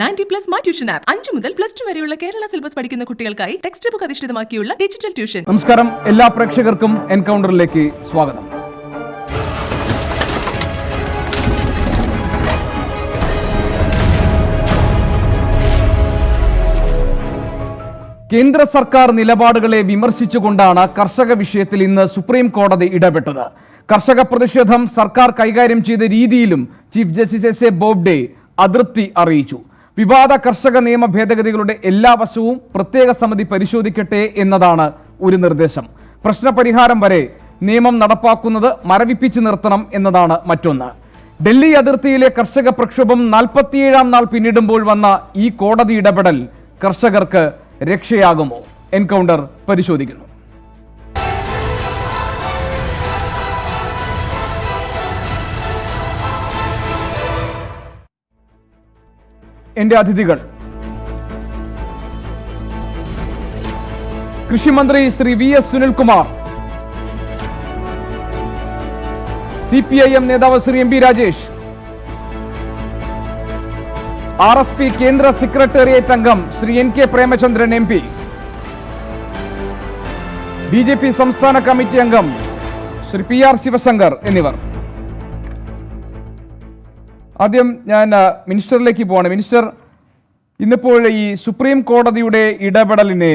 90+ my tuition app 5 മുതൽ +2 വരെയുള്ള Kerala syllabus പഠിക്കുന്ന കുട്ടികൾക്കായി ടെക്സ്റ്റ് ബുക്ക് അധിഷ്ഠിതമാക്കിയുള്ള ഡിജിറ്റൽ ട്യൂഷൻ. നമസ്കാരം, എല്ലാ പ്രേക്ഷകർക്കും എൻകൗണ്ടറിലേക്ക് സ്വാഗതം. കേന്ദ്ര സർക്കാർ നിലപാടുകളെ വിമർശിച്ചുകൊണ്ടാണ് കർഷക വിഷയത്തിൽ ഇന്ന് സുപ്രീം കോടതി ഇടപെട്ടത്. കർഷക പ്രതിഷേധം സർക്കാർ കൈകാര്യം ചെയ്ത രീതിയിലും chief justice S A Bobde അതൃപ്തി അറിയിച്ചു. വിവാദ കർഷക നിയമ ഭേദഗതികളുടെ എല്ലാ വശവും പ്രത്യേക സമിതി പരിശോധിക്കട്ടെ എന്നതാണ് ഒരു നിർദ്ദേശം. പ്രശ്നപരിഹാരം വരെ നിയമം നടപ്പാക്കുന്നത് മരവിപ്പിച്ചു നിർത്തണം എന്നതാണ് മറ്റൊന്ന്. ഡൽഹി അതിർത്തിയിലെ കർഷക പ്രക്ഷോഭം 47-ാം നാൾ പിന്നിടുമ്പോൾ വന്ന ഈ കോടതി ഇടപെടൽ കർഷകർക്ക് രക്ഷയാകുമോ? എൻകൗണ്ടർ പരിശോധിക്കുന്നു. എന്റെ അതിഥികൾ: കൃഷിമന്ത്രി ശ്രീ VS സുനിൽകുമാർ, CPIM നേതാവ് ശ്രീ MP രാജേഷ്, RSP കേന്ദ്ര സെക്രട്ടേറിയറ്റ് അംഗം Shri NK Premachandran MP, BJP സംസ്ഥാന കമ്മിറ്റി അംഗം ശ്രീ PR ശിവശങ്കർ എന്നിവർ. ആദ്യം ഞാൻ മിനിസ്റ്ററിലേക്ക് പോവാണ്. മിനിസ്റ്റർ, ഇന്നിപ്പോൾ ഈ സുപ്രീം കോടതിയുടെ ഇടപെടലിനെ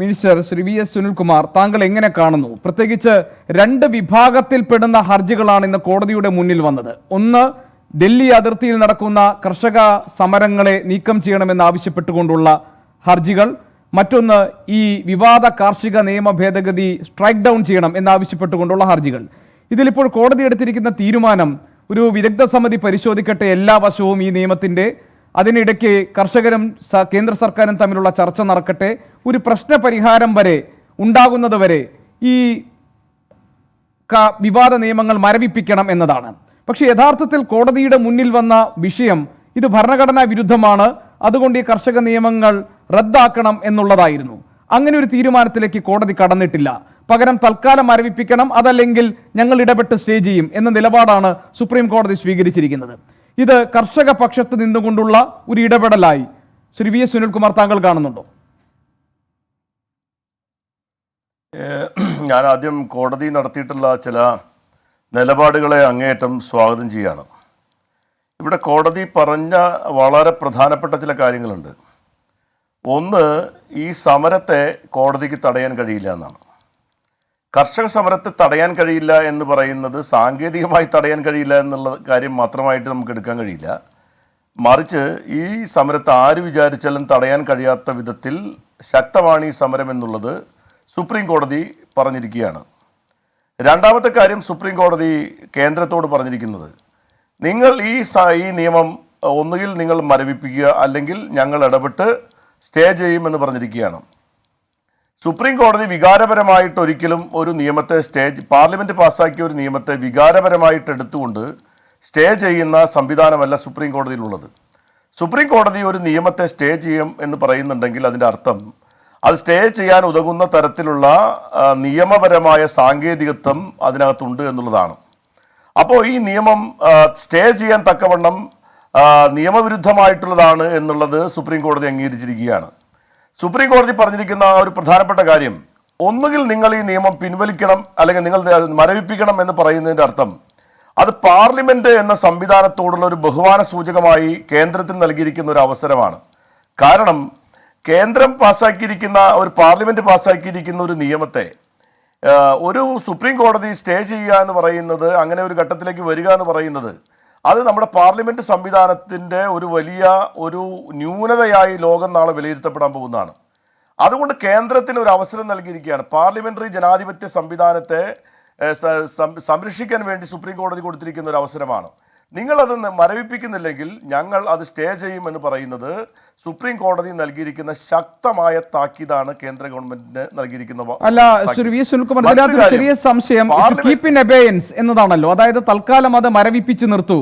മിനിസ്റ്റർ ശ്രീ VS സുനിൽകുമാർ താങ്കൾ എങ്ങനെ കാണുന്നു? പ്രത്യേകിച്ച് രണ്ട് വിഭാഗത്തിൽപ്പെടുന്ന ഹർജികളാണ് ഇന്ന് കോടതിയുടെ മുന്നിൽ വന്നത്. ഒന്ന്, ഡൽഹി അതിർത്തിയിൽ നടക്കുന്ന കർഷക സമരങ്ങളെ നീക്കം ചെയ്യണമെന്ന് ആവശ്യപ്പെട്ടുകൊണ്ടുള്ള ഹർജികൾ. മറ്റൊന്ന്, ഈ വിവാദ കാർഷിക നിയമ ഭേദഗതി സ്ട്രൈക്ക് ഡൗൺ ചെയ്യണം എന്നാവശ്യപ്പെട്ടുകൊണ്ടുള്ള ഹർജികൾ. ഇതിലിപ്പോൾ കോടതി എടുത്തിരിക്കുന്ന തീരുമാനം ഒരു വിദഗ്ധ സമിതി പരിശോധിക്കട്ടെ എല്ലാ വശവും ഈ നിയമത്തിന്റെ. അതിനിടയ്ക്ക് കർഷകരും കേന്ദ്ര സർക്കാരും തമ്മിലുള്ള ചർച്ച നടക്കട്ടെ, ഒരു പ്രശ്നപരിഹാരം വരെ ഉണ്ടാകുന്നത് വരെ ഈ വിവാദ നിയമങ്ങൾ മരവിപ്പിക്കണം എന്നതാണ്. പക്ഷെ യഥാർത്ഥത്തിൽ കോടതിയുടെ മുന്നിൽ വന്ന വിഷയം ഇത് ഭരണഘടനാ വിരുദ്ധമാണ്, അതുകൊണ്ട് ഈ കർഷക നിയമങ്ങൾ റദ്ദാക്കണം എന്നുള്ളതായിരുന്നു. അങ്ങനെ ഒരു തീരുമാനത്തിലേക്ക് കോടതി കടന്നിട്ടില്ല. പകരം തൽക്കാലം മരവിപ്പിക്കണം, അതല്ലെങ്കിൽ ഞങ്ങൾ ഇടപെട്ട് സ്റ്റേ ചെയ്യും എന്ന നിലപാടാണ് സുപ്രീം കോടതി സ്വീകരിച്ചിരിക്കുന്നത്. ഇത് കർഷക പക്ഷത്ത് നിന്നുകൊണ്ടുള്ള ഒരു ഇടപെടലായി ശ്രീ VS സുനിൽകുമാർ താങ്കൾ കാണുന്നുണ്ടോ? ഞാൻ ആദ്യം കോടതി നടത്തിയിട്ടുള്ള ചില നിലപാടുകളെ അങ്ങേയറ്റം സ്വാഗതം ചെയ്യാണ്. ഇവിടെ കോടതി പറഞ്ഞ വളരെ പ്രധാനപ്പെട്ട ചില കാര്യങ്ങളുണ്ട്. ഒന്ന്, ഈ സമരത്തെ കോടതിക്ക് തടയാൻ കഴിയില്ല എന്നാണ്. കർഷക സമരത്തെ തടയാൻ കഴിയില്ല എന്ന് പറയുന്നത് സാങ്കേതികമായി തടയാൻ കഴിയില്ല എന്നുള്ള കാര്യം മാത്രമായിട്ട് നമുക്ക് എടുക്കാൻ കഴിയില്ല. മറിച്ച് ഈ സമരത്തെ ആര് വിചാരിച്ചാലും തടയാൻ കഴിയാത്ത വിധത്തിൽ ശക്തമാണ് ഈ സമരം എന്നുള്ളത് സുപ്രീം കോടതി പറഞ്ഞിരിക്കുകയാണ്. രണ്ടാമത്തെ കാര്യം, സുപ്രീം കോടതി കേന്ദ്രത്തോട് പറഞ്ഞിരിക്കുന്നത്, നിങ്ങൾ ഈ നിയമം ഒന്നുകിൽ നിങ്ങൾ മരവിപ്പിക്കുക, അല്ലെങ്കിൽ ഞങ്ങൾ ഇടപെട്ട് സ്റ്റേ ചെയ്യുമെന്ന് പറഞ്ഞിരിക്കുകയാണ്. സുപ്രീം കോടതി വികാരപരമായിട്ട് ഒരിക്കലും ഒരു നിയമത്തെ പാർലമെന്റ് പാസ്സാക്കിയ ഒരു നിയമത്തെ വികാരപരമായിട്ട് എടുത്തുകൊണ്ട് സ്റ്റേ ചെയ്യുന്ന സംവിധാനമല്ല സുപ്രീം കോടതിയിലുള്ളത്. സുപ്രീം കോടതി ഒരു നിയമത്തെ സ്റ്റേ ചെയ്യും എന്ന് പറയുന്നുണ്ടെങ്കിൽ അതിൻ്റെ അർത്ഥം അത് സ്റ്റേ ചെയ്യാൻ ഉതകുന്ന തരത്തിലുള്ള നിയമപരമായ സാങ്കേതികത്വം അതിനകത്തുണ്ട് എന്നുള്ളതാണ്. അപ്പോൾ ഈ നിയമം സ്റ്റേ ചെയ്യാൻ തക്കവണ്ണം നിയമവിരുദ്ധമായിട്ടുള്ളതാണ് എന്നുള്ളത് സുപ്രീം കോടതി അംഗീകരിച്ചിരിക്കുകയാണ്. സുപ്രീം കോടതി പറഞ്ഞിരിക്കുന്ന ഒരു പ്രധാനപ്പെട്ട കാര്യം, ഒന്നുകിൽ നിങ്ങൾ ഈ നിയമം പിൻവലിക്കണം, അല്ലെങ്കിൽ നിങ്ങൾ മരവിപ്പിക്കണം എന്ന് പറയുന്നതിൻ്റെ അർത്ഥം അത് പാർലമെന്റ് എന്ന സംവിധാനത്തോടുള്ള ഒരു ബഹുമാന സൂചകമായി കേന്ദ്രത്തിൽ നൽകിയിരിക്കുന്ന ഒരു അവസരമാണ്. കാരണം കേന്ദ്രം പാസ്സാക്കിയിരിക്കുന്ന ഒരു പാർലമെന്റ് പാസ്സാക്കിയിരിക്കുന്ന ഒരു നിയമത്തെ ഒരു സുപ്രീം കോടതി സ്റ്റേ ചെയ്യുക എന്ന് പറയുന്നത്, അങ്ങനെ ഒരു ഘട്ടത്തിലേക്ക് വരിക എന്ന് പറയുന്നത്, അത് നമ്മുടെ പാർലമെന്റ് സംവിധാനത്തിൻ്റെ ഒരു വലിയ ഒരു ന്യൂനതയായി ലോകം നാളെ വിലയിരുത്തപ്പെടാൻ പോകുന്നതാണ്. അതുകൊണ്ട് കേന്ദ്രത്തിന് ഒരു അവസരം നൽകിയിരിക്കുകയാണ്. പാർലമെന്ററി ജനാധിപത്യ സംവിധാനത്തെ സംരക്ഷിക്കാൻ വേണ്ടി സുപ്രീം കോടതി കൊടുത്തിരിക്കുന്ന ഒരു അവസരമാണ്. നിങ്ങളത് മരവിപ്പിക്കുന്നില്ലെങ്കിൽ ഞങ്ങൾ അത് സ്റ്റേ ചെയ്യുമെന്ന് പറയുന്നത് സുപ്രീം കോടതി നൽകിയിരിക്കുന്ന ശക്തമായ താക്കീതാണ് കേന്ദ്ര ഗവൺമെന്റിന് നൽകിയിരിക്കുന്ന. അല്ല ശ്രീ VS സുനിൽകുമാർ, ചെറിയ സംശയം, കീപ്പ് ഇൻ അബേയൻസ് എന്നതാണല്ലോ. അതായത് തൽക്കാലം അത് മരവിപ്പിച്ച് നിർത്തൂ,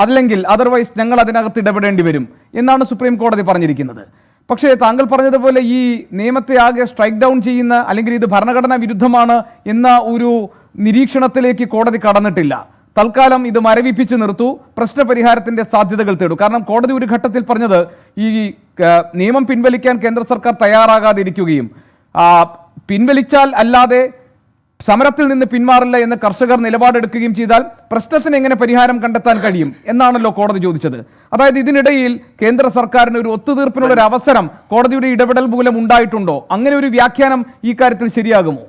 അല്ലെങ്കിൽ അതർവൈസ് ഞങ്ങൾ അതിനകത്ത് ഇടപെടേണ്ടി വരും എന്നാണ് സുപ്രീം കോടതി പറഞ്ഞിരിക്കുന്നത്. പക്ഷേ താങ്കൾ പറഞ്ഞതുപോലെ ഈ നിയമത്തെ ആകെ സ്ട്രൈക്ക് ഡൗൺ ചെയ്യുന്ന, അല്ലെങ്കിൽ ഇത് ഭരണഘടനാ വിരുദ്ധമാണ് എന്ന ഒരു നിരീക്ഷണത്തിലേക്ക് കോടതി കടന്നിട്ടില്ല. തൽക്കാലം ഇത് മരവിപ്പിച്ച് നിർത്തൂ, പ്രശ്നപരിഹാരത്തിന്റെ സാധ്യതകൾ തേടൂ. കാരണം കോടതി ഒരു ഘട്ടത്തിൽ പറഞ്ഞത് ഈ നിയമം പിൻവലിക്കാൻ കേന്ദ്ര സർക്കാർ തയ്യാറാകാതിരിക്കുകയും പിൻവലിച്ചാൽ അല്ലാതെ സമരത്തിൽ നിന്ന് പിന്മാറില്ല എന്ന് കർഷകർ നിലപാടെടുക്കുകയും ചെയ്താൽ പ്രശ്നത്തിന് എങ്ങനെ പരിഹാരം കണ്ടെത്താൻ കഴിയും എന്നാണല്ലോ കോടതി ചോദിച്ചത്. അതായത് ഇതിനിടയിൽ കേന്ദ്ര സർക്കാരിന് ഒരു ഒത്തുതീർപ്പിനുള്ള ഒരു അവസരം കോടതിയുടെ ഇടപെടൽ മൂലം ഉണ്ടായിട്ടുണ്ടോ? അങ്ങനെ ഒരു വ്യാഖ്യാനം ഈ കാര്യത്തിൽ ശരിയാകുമോ?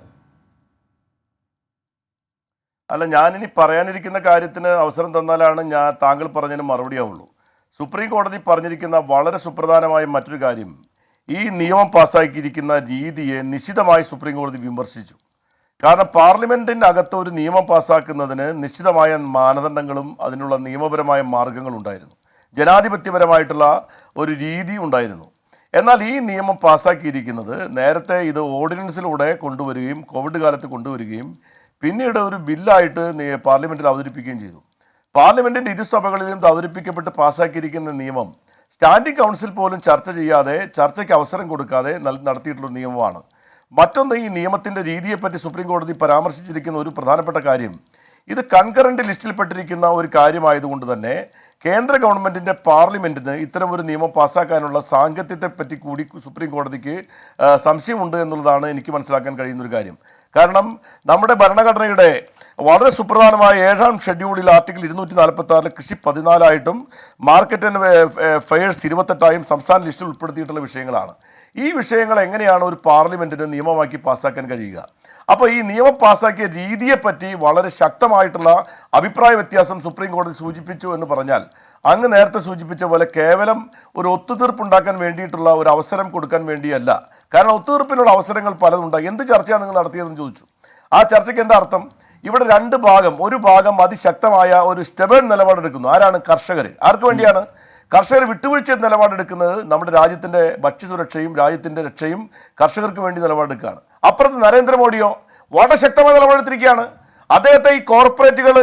അല്ല, ഞാനിനി പറയാനിരിക്കുന്ന കാര്യത്തിന് അവസരം തന്നാലാണ് താങ്കൾ പറഞ്ഞതിന് മറുപടിയാവുള്ളൂ. സുപ്രീം കോടതി പറഞ്ഞിരിക്കുന്ന വളരെ സുപ്രധാനമായ മറ്റൊരു കാര്യം, ഈ നിയമം പാസ്സാക്കിയിരിക്കുന്ന രീതിയെ നിശിതമായി സുപ്രീം കോടതി വിമർശിച്ചു. കാരണം പാർലമെന്റിൻ്റെ അകത്ത് ഒരു നിയമം പാസ്സാക്കുന്നതിന് നിശ്ചിതമായ മാനദണ്ഡങ്ങളും അതിനുള്ള നിയമപരമായ മാർഗങ്ങളും ഉണ്ടായിരുന്നു, ജനാധിപത്യപരമായിട്ടുള്ള ഒരു രീതി ഉണ്ടായിരുന്നു. എന്നാൽ ഈ നിയമം പാസ്സാക്കിയിരിക്കുന്നത് നേരത്തെ ഇത് ഓർഡിനൻസിലൂടെ കൊണ്ടുവരികയും കോവിഡ് കാലത്ത് കൊണ്ടുവരികയും പിന്നീട് ഒരു ബില്ലായിട്ട് പാർലമെന്റിൽ അവതരിപ്പിക്കുകയും ചെയ്തു. പാർലമെന്റിന്റെ ഇരുസഭകളിലും ഇത് അവതരിപ്പിക്കപ്പെട്ട് പാസ്സാക്കിയിരിക്കുന്ന നിയമം സ്റ്റാൻഡിംഗ് കൗൺസിൽ പോലും ചർച്ച ചെയ്യാതെ, ചർച്ചയ്ക്ക് അവസരം കൊടുക്കാതെ നടത്തിയിട്ടുള്ള നിയമമാണ്. മറ്റൊന്ന്, ഈ നിയമത്തിൻ്റെ രീതിയെപ്പറ്റി സുപ്രീം കോടതി പരാമർശിച്ചിരിക്കുന്ന ഒരു പ്രധാനപ്പെട്ട കാര്യം, ഇത് കൺകറന്റ് ലിസ്റ്റിൽപ്പെട്ടിരിക്കുന്ന ഒരു കാര്യമായതുകൊണ്ട് തന്നെ കേന്ദ്ര ഗവൺമെൻറ്റിൻ്റെ പാർലമെൻറ്റിന് ഇത്തരമൊരു നിയമം പാസ്സാക്കാനുള്ള സാങ്കത്യത്തെപ്പറ്റി കൂടി സുപ്രീം കോടതിക്ക് സംശയമുണ്ട് എന്നുള്ളതാണ് എനിക്ക് മനസ്സിലാക്കാൻ കഴിയുന്നൊരു കാര്യം. കാരണം നമ്മുടെ ഭരണഘടനയുടെ വളരെ സുപ്രധാനമായ 7ാം ഷെഡ്യൂളിൽ ആർട്ടിക്കിൾ 246 കൃഷി 14 മാർക്കറ്റ് ആൻഡ് ഫെയർസ് 28 സംസ്ഥാന ലിസ്റ്റിൽ ഉൾപ്പെടുത്തിയിട്ടുള്ള വിഷയങ്ങളാണ്. ഈ വിഷയങ്ങൾ എങ്ങനെയാണ് ഒരു പാർലമെന്റിന് നിയമമാക്കി പാസ്സാക്കാൻ കഴിയുക? അപ്പോൾ ഈ നിയമം പാസ്സാക്കിയ രീതിയെപ്പറ്റി വളരെ ശക്തമായിട്ടുള്ള അഭിപ്രായ വ്യത്യാസം സുപ്രീം കോടതി സൂചിപ്പിച്ചു എന്ന് പറഞ്ഞാൽ, അങ്ങ് നേരത്തെ സൂചിപ്പിച്ച പോലെ കേവലം ഒരു ഒത്തുതീർപ്പുണ്ടാക്കാൻ വേണ്ടിയിട്ടുള്ള ഒരു അവസരം കൊടുക്കാൻ വേണ്ടിയല്ല. കാരണം ഒത്തുതീർപ്പിനുള്ള അവസരങ്ങൾ പലതുണ്ട്. എന്ത് ചർച്ചയാണ് നിങ്ങൾ നടത്തിയതെന്ന് ചോദിച്ചു. ആ ചർച്ചയ്ക്ക് എന്താ അർത്ഥം? ഇവിടെ രണ്ട് ഭാഗം, ഒരു ഭാഗം അതിശക്തമായ ഒരു സ്റ്റെബേൺ നിലപാടെടുക്കുന്നു. ആരാണ്? കർഷകർ. ആർക്ക് വേണ്ടിയാണ്? കർഷകർ വിട്ടുവീഴ്ച നിലപാടെടുക്കുന്നത് നമ്മുടെ രാജ്യത്തിൻ്റെ ഭക്ഷ്യസുരക്ഷയും രാജ്യത്തിൻ്റെ രക്ഷയും കർഷകർക്ക് വേണ്ടി നിലപാടെടുക്കുകയാണ്. അപ്പുറത്ത് നരേന്ദ്രമോദിയോ വളരെ ശക്തമായ നിലപാടെടുത്തിരിക്കുകയാണ്. അദ്ദേഹത്തെ ഈ കോർപ്പറേറ്റുകൾ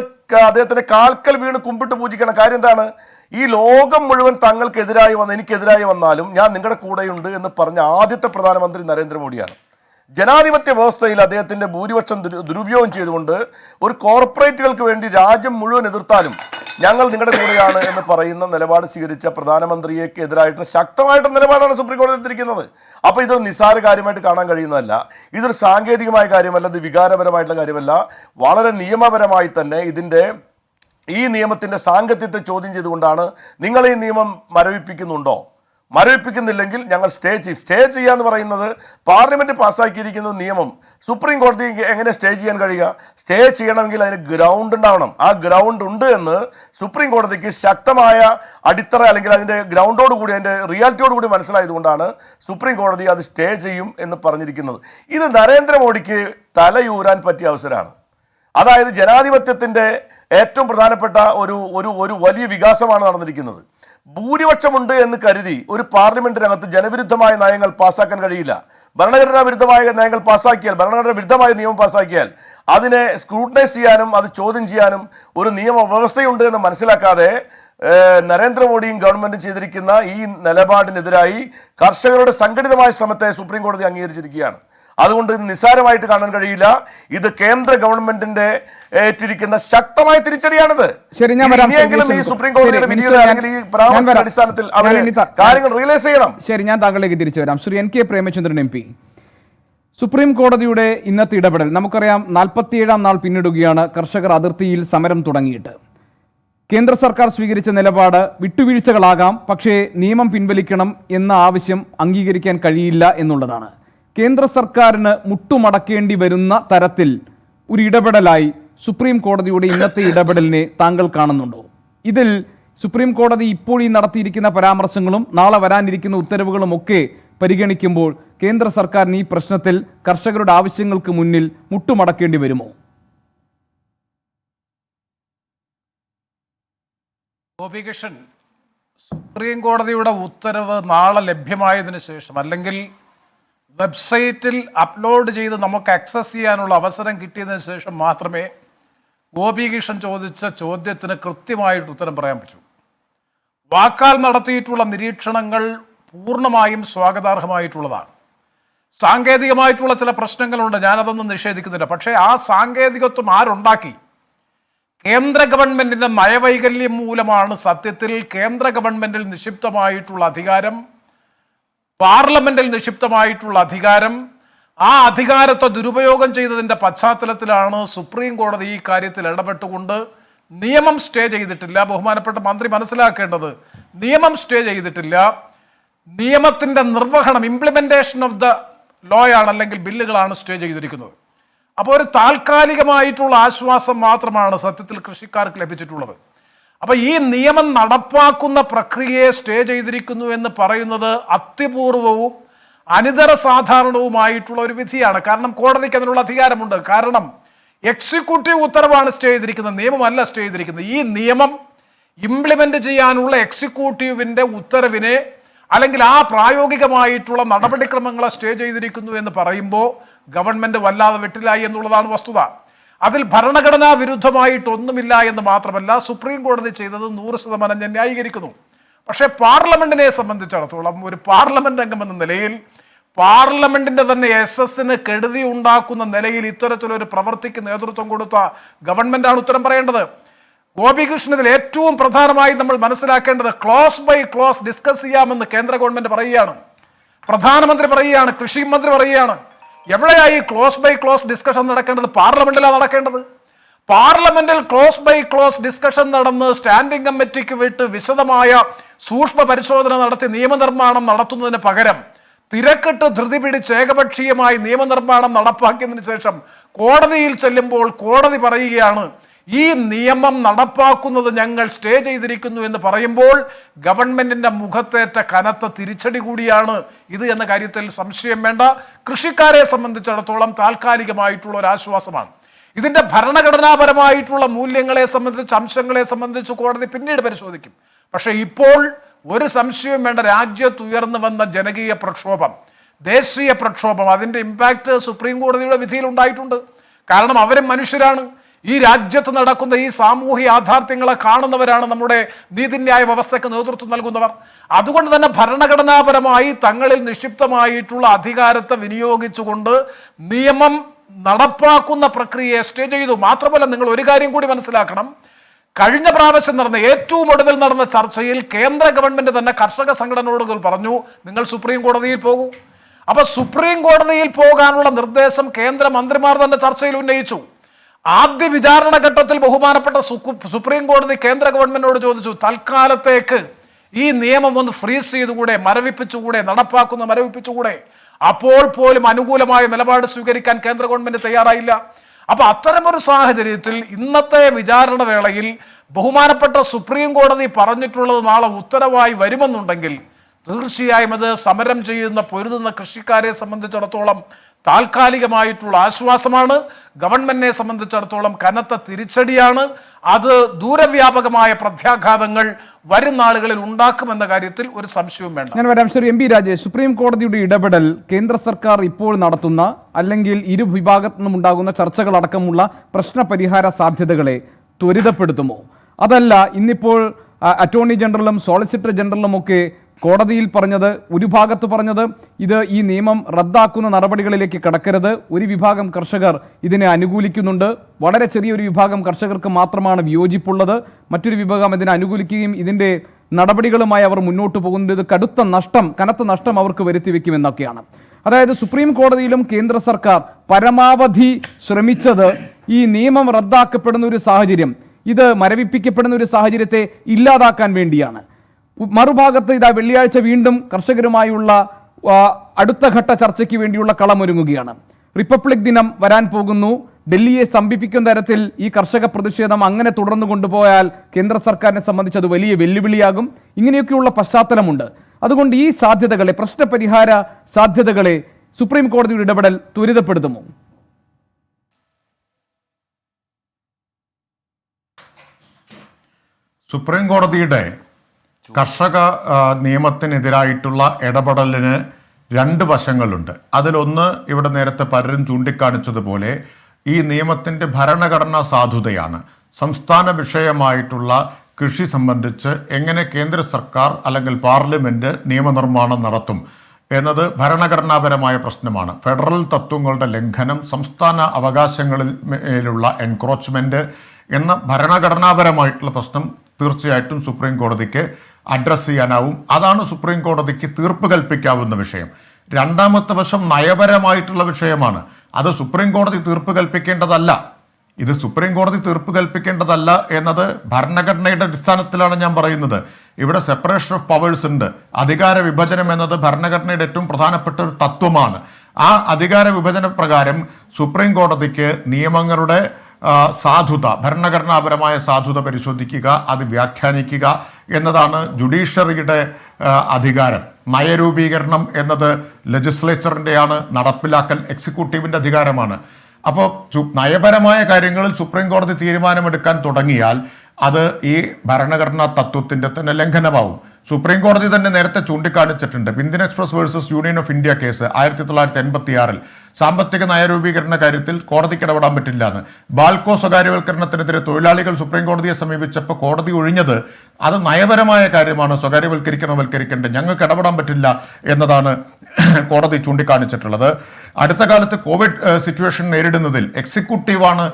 അദ്ദേഹത്തിന്റെ കാൽക്കൽ വീണ് കുമ്പിട്ട് പൂജിക്കണം. കാര്യം എന്താണ്? ഈ ലോകം മുഴുവൻ തങ്ങൾക്കെതിരായി എനിക്കെതിരായി വന്നാലും ഞാൻ നിങ്ങളുടെ കൂടെയുണ്ട് എന്ന് പറഞ്ഞ ആദ്യത്തെ പ്രധാനമന്ത്രി നരേന്ദ്രമോദിയാണ്. ജനാധിപത്യ വ്യവസ്ഥയിൽ അദ്ദേഹത്തിന്റെ ഭൂരിപക്ഷം ദുരുപയോഗം ചെയ്തുകൊണ്ട് ഒരു കോർപ്പറേറ്റുകൾക്ക് വേണ്ടി രാജ്യം മുഴുവൻ എതിർത്താലും ഞങ്ങൾ നിങ്ങളുടെ കൂടെയാണ് എന്ന് പറയുന്ന നിലപാട് സ്വീകരിച്ച പ്രധാനമന്ത്രിക്ക് എതിരായിട്ടുള്ള ശക്തമായിട്ടുള്ള നിലപാടാണ് സുപ്രീം കോടതി എടുത്തിരിക്കുന്നത്. അപ്പോൾ ഇതൊരു നിസ്സാര കാര്യമായിട്ട് കാണാൻ കഴിയുന്നതല്ല. ഇതൊരു സാങ്കേതികമായ കാര്യമല്ല, ഇത് വികാരപരമായിട്ടുള്ള കാര്യമല്ല. വളരെ നിയമപരമായി തന്നെ ഈ നിയമത്തിന്റെ സാങ്കത്യത്തെ ചോദ്യം ചെയ്തുകൊണ്ടാണ് നിങ്ങൾ ഈ നിയമം മരവിപ്പിക്കുന്നുണ്ടോ? മരവിപ്പിക്കുന്നില്ലെങ്കിൽ ഞങ്ങൾ സ്റ്റേ ചെയ്യാന്ന് പറയുന്നത് പാർലമെന്റ് പാസ്സാക്കിയിരിക്കുന്ന നിയമം സുപ്രീം കോടതി എങ്ങനെ സ്റ്റേ ചെയ്യാൻ കഴിയുക? സ്റ്റേ ചെയ്യണമെങ്കിൽ അതിന് ഗ്രൗണ്ട് ഉണ്ടാവണം. ആ ഗ്രൗണ്ട് ഉണ്ട് എന്ന് സുപ്രീം കോടതിക്ക് ശക്തമായ അടിത്തറ അല്ലെങ്കിൽ അതിന്റെ ഗ്രൗണ്ടോടുകൂടി അതിന്റെ റിയാലിറ്റിയോടുകൂടി മനസ്സിലായതുകൊണ്ടാണ് സുപ്രീം കോടതി അത് സ്റ്റേ ചെയ്യും എന്ന് പറഞ്ഞിരിക്കുന്നത്. ഇത് നരേന്ദ്രമോദിക്ക് തലയൂരാൻ പറ്റിയ അവസരമാണ്. അതായത് ജനാധിപത്യത്തിന്റെ ഏറ്റവും പ്രധാനപ്പെട്ട ഒരു വലിയ വികാസമാണ് നടന്നിരിക്കുന്നത്. ഭൂരിപക്ഷമുണ്ട് എന്ന് കരുതി ഒരു പാർലമെന്റിനകത്ത് ജനവിരുദ്ധമായ നയങ്ങൾ പാസ്സാക്കാൻ കഴിയില്ല. ഭരണഘടനാ വിരുദ്ധമായ നയങ്ങൾ പാസ്സാക്കിയാൽ, ഭരണഘടനാ വിരുദ്ധമായ നിയമം പാസ്സാക്കിയാൽ അതിനെ സ്ക്രൂട്ടനൈസ് ചെയ്യാനും അത് ചോദ്യം ചെയ്യാനും ഒരു നിയമവ്യവസ്ഥയുണ്ട് എന്ന് മനസ്സിലാക്കാതെ നരേന്ദ്രമോദിയും ഗവൺമെന്റും ചെയ്തിരിക്കുന്ന ഈ നിലപാടിനെതിരായി കർഷകരുടെ സംഘടിതമായ ശ്രമത്തെ സുപ്രീം കോടതി അംഗീകരിച്ചിരിക്കുകയാണ്. അതുകൊണ്ട് ഇത് നിസ്സാരമായിട്ട് കാണാൻ കഴിയില്ല. ഇത് കേന്ദ്ര ഗവൺമെന്റിന്റെ ഏറ്റിരിക്കുന്ന ശക്തമായ തിരിച്ചടിയാണിത്. ഈ സുപ്രീം കോടതിയുടെ അടിസ്ഥാനത്തിൽ കാര്യങ്ങൾ റിയലൈസ് ചെയ്യണം. ശരി, ഞാൻ താങ്കളിലേക്ക് തിരിച്ചു വരാം. Shri NK Premachandran MP, supreme കോടതിയുടെ ഇന്നത്തെ ഇടപെടൽ നമുക്കറിയാം. 47ാം നാൾ പിന്നിടുകയാണ് കർഷകർ അതിർത്തിയിൽ സമരം തുടങ്ങിയിട്ട്. കേന്ദ്ര സർക്കാർ സ്വീകരിച്ച നിലപാട് വിട്ടുവീഴ്ചകളാകാം, പക്ഷേ നിയമം പിൻവലിക്കണം എന്ന ആവശ്യം അംഗീകരിക്കാൻ കഴിയില്ല എന്നുള്ളതാണ്. കേന്ദ്ര സർക്കാരിന് മുട്ടുമടക്കേണ്ടി വരുന്ന തരത്തിൽ ഒരു ഇടപെടലായി സുപ്രീം കോടതിയുടെ ഇന്നത്തെ ഇടപെടലിനെ താങ്കൾ കാണുന്നുണ്ടോ? ഇതിൽ സുപ്രീം കോടതി ഇപ്പോൾ ഈ നടത്തിയിരിക്കുന്ന പരാമർശങ്ങളും നാളെ വരാനിരിക്കുന്ന ഉത്തരവുകളും ഒക്കെ പരിഗണിക്കുമ്പോൾ കേന്ദ്ര സർക്കാരിന് ഈ പ്രശ്നത്തിൽ കർഷകരുടെ ആവശ്യങ്ങൾക്ക് മുന്നിൽ മുട്ടുമടക്കേണ്ടി വരുമോ? ഗോപികൃഷ്ണൻ, സുപ്രീം കോടതിയുടെ ഉത്തരവ് നാളെ ലഭ്യമായതിനു ശേഷം അല്ലെങ്കിൽ വെബ്സൈറ്റിൽ അപ്ലോഡ് ചെയ്ത് നമുക്ക് ആക്സസ് ചെയ്യാനുള്ള അവസരം കിട്ടിയതിന് ശേഷം മാത്രമേ ഗോപികൃഷ്ണൻ ചോദിച്ച ചോദ്യത്തിന് കൃത്യമായിട്ട് ഉത്തരം പറയാൻ പറ്റൂ. വാക്കാൽ നടത്തിയിട്ടുള്ള നിരീക്ഷണങ്ങൾ പൂർണ്ണമായും സ്വാഗതാർഹമായിട്ടുള്ളതാണ്. സാങ്കേതികമായിട്ടുള്ള ചില പ്രശ്നങ്ങളുണ്ട്, ഞാനതൊന്നും നിഷേധിക്കുന്നില്ല. പക്ഷേ ആ സാങ്കേതികത്വം ആരുണ്ടാക്കി? കേന്ദ്ര ഗവൺമെന്റിന്റെ നയവൈകല്യം മൂലമാണ് സത്യത്തിൽ കേന്ദ്ര ഗവൺമെന്റിൽ നിക്ഷിപ്തമായിട്ടുള്ള അധികാരം, പാർലമെന്റിൽ നിക്ഷിപ്തമായിട്ടുള്ള അധികാരം, ആ അധികാരത്തെ ദുരുപയോഗം ചെയ്തതിന്റെ പശ്ചാത്തലത്തിലാണ് സുപ്രീം കോടതി ഈ കാര്യത്തിൽ ഇടപെട്ടുകൊണ്ട് നിയമം സ്റ്റേ ചെയ്തിട്ടില്ല. ബഹുമാനപ്പെട്ട മന്ത്രി മനസ്സിലാക്കേണ്ടത്, നിയമം സ്റ്റേ ചെയ്തിട്ടില്ല, നിയമത്തിന്റെ നിർവഹണം, ഇംപ്ലിമെന്റേഷൻ ഓഫ് ദ ലോ ആണ്, അല്ലെങ്കിൽ ബില്ലുകളാണ് സ്റ്റേ ചെയ്തിരിക്കുന്നത്. അപ്പോൾ ഒരു താൽക്കാലികമായിട്ടുള്ള ആശ്വാസം മാത്രമാണ് സത്യത്തിൽ കൃഷിക്കാർക്ക് ലഭിച്ചിട്ടുള്ളത്. അപ്പോൾ ഈ നിയമം നടപ്പാക്കുന്ന പ്രക്രിയയെ സ്റ്റേ ചെയ്തിരിക്കുന്നു എന്ന് പറയുന്നത് അത്യപൂർവവും അനിതര സാധാരണവുമായിട്ടുള്ള ഒരു വിധിയാണ്. കാരണം കോടതിക്ക് അതിനുള്ള അധികാരമുണ്ട്. കാരണം എക്സിക്യൂട്ടീവ് ഉത്തരവാണ് സ്റ്റേ ചെയ്തിരിക്കുന്നത്, നിയമമല്ല സ്റ്റേ ചെയ്തിരിക്കുന്നത്. ഈ നിയമം ഇംപ്ലിമെന്റ് ചെയ്യാനുള്ള എക്സിക്യൂട്ടീവിന്റെ ഉത്തരവിനെ അല്ലെങ്കിൽ ആ പ്രായോഗികമായിട്ടുള്ള നടപടിക്രമങ്ങളെ സ്റ്റേ ചെയ്തിരിക്കുന്നു എന്ന് പറയുമ്പോൾ ഗവൺമെന്റ് വല്ലാതെ വെട്ടിലായി എന്നുള്ളതാണ് വസ്തുത. അതിൽ ഭരണഘടനാ വിരുദ്ധമായിട്ടൊന്നുമില്ല എന്ന് മാത്രമല്ല, സുപ്രീം കോടതി ചെയ്തത് 100% ഞാൻ ന്യായീകരിക്കുന്നു. പക്ഷേ പാർലമെന്റിനെ സംബന്ധിച്ചിടത്തോളം ഒരു പാർലമെന്റ് അംഗം എന്ന നിലയിൽ പാർലമെന്റിന്റെ തന്നെ യശസ്സിന് കെടുതി ഉണ്ടാക്കുന്ന നിലയിൽ ഇത്തരത്തിലൊരു പ്രവൃത്തിക്ക് നേതൃത്വം കൊടുത്ത ഗവൺമെന്റാണ് ഉത്തരം പറയേണ്ടത്. ഗോപികൃഷ്ണൻ ഇതിൽ ഏറ്റവും പ്രധാനമായി നമ്മൾ മനസ്സിലാക്കേണ്ടത് ക്ലോസ് ബൈ ക്ലോസ് ഡിസ്കസ് ചെയ്യാമെന്ന് കേന്ദ്ര ഗവൺമെന്റ് പറയുകയാണ്, പ്രധാനമന്ത്രി പറയുകയാണ്, കൃഷി മന്ത്രി പറയുകയാണ്. എവിടെയായി ക്ലോസ് ബൈ ക്ലോസ് ഡിസ്കഷൻ നടക്കേണ്ടത്? പാർലമെന്റിലാണ് നടക്കേണ്ടത്. പാർലമെന്റിൽ ക്ലോസ് ബൈ ക്ലോസ് ഡിസ്കഷൻ നടന്ന് സ്റ്റാൻഡിംഗ് കമ്മിറ്റിക്ക് വിട്ട് വിശദമായ സൂക്ഷ്മ പരിശോധന നടത്തി നിയമനിർമ്മാണം നടത്തുന്നതിന് പകരം തിരക്കിട്ട് ധൃതി പിടിച്ച് ഏകപക്ഷീയമായി നിയമനിർമ്മാണം നടപ്പാക്കിയതിനു ശേഷം കോടതിയിൽ ചെല്ലുമ്പോൾ കോടതി പറയുകയാണ് ഈ നിയമം നടപ്പാക്കുന്നത് ഞങ്ങൾ സ്റ്റേ ചെയ്തിരിക്കുന്നു എന്ന് പറയുമ്പോൾ ഗവൺമെന്റിന്റെ മുഖത്തേറ്റ കനത്ത തിരിച്ചടി കൂടിയാണ് ഇത് എന്ന കാര്യത്തിൽ സംശയം വേണ്ട. കൃഷിക്കാരെ സംബന്ധിച്ചിടത്തോളം താൽക്കാലികമായിട്ടുള്ള ഒരു ആശ്വാസമാണ്. ഇതിന്റെ ഭരണഘടനാപരമായിട്ടുള്ള മൂല്യങ്ങളെ സംബന്ധിച്ച്, അംശങ്ങളെ സംബന്ധിച്ച് കോടതി പിന്നീട് പരിശോധിക്കും. പക്ഷെ ഇപ്പോൾ ഒരു സംശയവും വേണ്ട, രാജ്യത്ത് ഉയർന്നു വന്ന ജനകീയ പ്രക്ഷോഭം, ദേശീയ പ്രക്ഷോഭം, അതിന്റെ ഇമ്പാക്ട് സുപ്രീം കോടതിയുടെ വിധിയിൽ ഉണ്ടായിട്ടുണ്ട്. കാരണം അവരും മനുഷ്യരാണ്. ഈ രാജ്യത്ത് നടക്കുന്ന ഈ സാമൂഹ്യ യാഥാർത്ഥ്യങ്ങളെ കാണുന്നവരാണ് നമ്മുടെ നീതിന്യായ വ്യവസ്ഥയ്ക്ക് നേതൃത്വം നൽകുന്നവർ. അതുകൊണ്ട് തന്നെ ഭരണഘടനാപരമായി തങ്ങളിൽ നിക്ഷിപ്തമായിട്ടുള്ള അധികാരത്തെ വിനിയോഗിച്ചുകൊണ്ട് നിയമം നടപ്പാക്കുന്ന പ്രക്രിയയെ സ്റ്റേ ചെയ്തു. മാത്രമല്ല, നിങ്ങൾ ഒരു കാര്യം കൂടി മനസ്സിലാക്കണം, കഴിഞ്ഞ പ്രാവശ്യം നടന്ന ഏറ്റവും ഒടുവിൽ നടന്ന ചർച്ചയിൽ കേന്ദ്ര ഗവൺമെന്റ് തന്നെ കർഷക സംഘടനയോട് പറഞ്ഞു നിങ്ങൾ സുപ്രീം കോടതിയിൽ പോകൂ. അപ്പൊ സുപ്രീം കോടതിയിൽ പോകാനുള്ള നിർദ്ദേശം കേന്ദ്ര മന്ത്രിമാർ തന്നെ ചർച്ചയിൽ ഉന്നയിച്ചു. ആദ്യ വിചാരണ ഘട്ടത്തിൽ ബഹുമാനപ്പെട്ട സുപ്രീം കോടതി കേന്ദ്ര ഗവൺമെന്റിനോട് ചോദിച്ചു, തൽക്കാലത്തേക്ക് ഈ നിയമം ഒന്ന് ഫ്രീസ് ചെയ്തുകൂടെ, മരവിപ്പിച്ചുകൂടെ, മരവിപ്പിച്ചുകൂടെ. അപ്പോൾ പോലും അനുകൂലമായ നിലപാട് സ്വീകരിക്കാൻ കേന്ദ്ര ഗവൺമെന്റ് തയ്യാറായില്ല. അപ്പൊ അത്തരമൊരു സാഹചര്യത്തിൽ ഇന്നത്തെ വിചാരണ വേളയിൽ ബഹുമാനപ്പെട്ട സുപ്രീം കോടതി പറഞ്ഞിട്ടുള്ളത് നാളെ ഉത്തരവായി വരുമെന്നുണ്ടെങ്കിൽ തീർച്ചയായും അത് സമരം ചെയ്യുന്ന, പൊരുതുന്ന കൃഷിക്കാരെ സംബന്ധിച്ചിടത്തോളം താൽക്കാലികമായിട്ടുള്ള ആശ്വാസമാണ്, ഗവൺമെന്റിനെ സംബന്ധിച്ചിടത്തോളം കനത്ത തിരിച്ചടിയാണ്. അത് ദൂരവ്യാപകമായ പ്രത്യാഘാതങ്ങൾ വരും നാളുകളിൽ ഉണ്ടാക്കുമെന്ന കാര്യത്തിൽ ഒരു സംശയവും വേണ്ട. ഞാൻ വരാം. Shri M P Rajesh, supreme കോടതിയുടെ ഇടപെടൽ കേന്ദ്ര സർക്കാർ ഇപ്പോൾ നടത്തുന്ന അല്ലെങ്കിൽ ഇരു വിഭാഗത്തു നിന്നും ഉണ്ടാകുന്ന ചർച്ചകളടക്കമുള്ള പ്രശ്നപരിഹാര സാധ്യതകളെ ത്വരിതപ്പെടുത്തുമോ? അതല്ല, ഇന്നിപ്പോൾ അറ്റോർണി ജനറലും സോളിസിറ്റർ ജനറലും ഒക്കെ കോടതിയിൽ പറഞ്ഞത്, ഒരു ഭാഗത്ത് പറഞ്ഞത് ഇത് ഈ നിയമം റദ്ദാക്കുന്ന നടപടികളിലേക്ക് കടക്കരുത്, ഒരു വിഭാഗം കർഷകർ ഇതിനെ അനുകൂലിക്കുന്നുണ്ട്, വളരെ ചെറിയൊരു വിഭാഗം കർഷകർക്ക് മാത്രമാണ് വിയോജിപ്പുള്ളത്, മറ്റൊരു വിഭാഗം ഇതിനെ അനുകൂലിക്കുകയും ഇതിൻ്റെ നടപടികളുമായി അവർ മുന്നോട്ട് പോകുന്നത് ഇത് കനത്ത നഷ്ടം അവർക്ക് വരുത്തി വെക്കുമെന്നൊക്കെയാണ്. അതായത് സുപ്രീം കോടതിയിലും കേന്ദ്ര സർക്കാർ പരമാവധി ശ്രമിച്ചത് ഈ നിയമം റദ്ദാക്കപ്പെടുന്ന ഒരു സാഹചര്യം, ഇത് മരവിപ്പിക്കപ്പെടുന്ന ഒരു സാഹചര്യത്തെ ഇല്ലാതാക്കാൻ വേണ്ടിയാണ്. മറുഭാഗത്ത് ഇതാ വെള്ളിയാഴ്ച വീണ്ടും കർഷകരുമായുള്ള അടുത്ത ഘട്ട ചർച്ചയ്ക്ക് വേണ്ടിയുള്ള കളമൊരുങ്ങുകയാണ്. റിപ്പബ്ലിക് ദിനം വരാൻ പോകുന്നു. ഡൽഹിയെ സ്തംഭിപ്പിക്കുന്ന തരത്തിൽ ഈ കർഷക പ്രതിഷേധം അങ്ങനെ തുടർന്നു കൊണ്ടുപോയാൽ കേന്ദ്ര സർക്കാരിനെ സംബന്ധിച്ച് അത് വലിയ വെല്ലുവിളിയാകും. ഇങ്ങനെയൊക്കെയുള്ള പശ്ചാത്തലമുണ്ട്. അതുകൊണ്ട് ഈ സാധ്യതകളെ, പ്രശ്നപരിഹാര സാധ്യതകളെ സുപ്രീം കോടതിയുടെ ഇടപെടൽ ത്വരിതപ്പെടുത്തുമോ? സുപ്രീം കോടതിയുടെ കർഷക നിയമത്തിനെതിരായിട്ടുള്ള ഇടപെടലിന് രണ്ട് വശങ്ങളുണ്ട്. അതിലൊന്ന്, ഇവിടെ നേരത്തെ പലരും ചൂണ്ടിക്കാണിച്ചതുപോലെ ഈ നിയമത്തിന്റെ ഭരണഘടനാ സാധുതയാണ്. സംസ്ഥാന വിഷയമായിട്ടുള്ള കൃഷി സംബന്ധിച്ച് എങ്ങനെ കേന്ദ്ര സർക്കാർ അല്ലെങ്കിൽ പാർലമെന്റ് നിയമനിർമ്മാണം നടത്തും എന്നത് ഭരണഘടനാപരമായ പ്രശ്നമാണ്. ഫെഡറൽ തത്വങ്ങളുടെ ലംഘനം, സംസ്ഥാന അവകാശങ്ങളിൽ മേലുള്ള എൻക്രോച്ച്മെന്റ് എന്ന ഭരണഘടനാപരമായിട്ടുള്ള പ്രശ്നം തീർച്ചയായിട്ടും സുപ്രീം കോടതിക്ക് അഡ്രസ്സ് ചെയ്യാനാവും. അതാണ് സുപ്രീം കോടതിക്ക് തീർപ്പ് കൽപ്പിക്കാവുന്ന വിഷയം. രണ്ടാമത്തെ വശം നയപരമായിട്ടുള്ള വിഷയമാണ്. അത് സുപ്രീം കോടതി തീർപ്പ് കൽപ്പിക്കേണ്ടതല്ല. ഇത് സുപ്രീം കോടതി തീർപ്പ് കൽപ്പിക്കേണ്ടതല്ല എന്നത് ഭരണഘടനയുടെ അടിസ്ഥാനത്തിലാണ് ഞാൻ പറയുന്നത്. ഇവിടെ സെപ്പറേഷൻ ഓഫ് പവേഴ്സ് ഉണ്ട്. അധികാര വിഭജനം എന്നത് ഭരണഘടനയുടെ ഏറ്റവും പ്രധാനപ്പെട്ട ഒരു തത്വമാണ്. ആ അധികാര വിഭജന പ്രകാരം സുപ്രീം കോടതിക്ക് നിയമങ്ങളുടെ സാധുത, ഭരണഘടനാപരമായ സാധുത പരിശോധിക്കുക, അത് വ്യാഖ്യാനിക്കുക എന്നതാണ് ജുഡീഷ്യറിയുടെ അധികാരം. നയരൂപീകരണം എന്നത് ലെജിസ്ലേച്ചറിന്റെയാണ്, നടപ്പിലാക്കൽ എക്സിക്യൂട്ടീവിന്റെ അധികാരമാണ്. അപ്പോൾ നയപരമായ കാര്യങ്ങളിൽ സുപ്രീം കോടതി തീരുമാനമെടുക്കാൻ തുടങ്ങിയാൽ അത് ഈ ഭരണഘടനാ തത്വത്തിന്റെ തന്നെ ലംഘനമാവും. സുപ്രീം കോടതി തന്നെ നേരത്തെ ചൂണ്ടിക്കാണിച്ചിട്ടുണ്ട്. Indian Express versus Union of India case 1986 സാമ്പത്തിക നയരൂപീകരണ കാര്യത്തിൽ കോടതിക്ക് ഇടപെടാൻ പറ്റില്ല എന്ന്. ബാൽക്കോ സ്വകാര്യവൽക്കരണത്തിനെതിരെ തൊഴിലാളികൾ സുപ്രീം കോടതിയെ സമീപിച്ചപ്പോൾ കോടതി ഒഴിഞ്ഞത് അത് നയപരമായ കാര്യമാണ്, സ്വകാര്യവൽക്കരിക്കേണ്ട, ഞങ്ങൾക്ക് ഇടപെടാൻ പറ്റില്ല എന്നതാണ് കോടതി ചൂണ്ടിക്കാണിച്ചിട്ടുള്ളത്. അടുത്ത കാലത്ത് കോവിഡ് സിറ്റുവേഷൻ നേരിടുന്നതിൽ എക്സിക്യൂട്ടീവാണ്,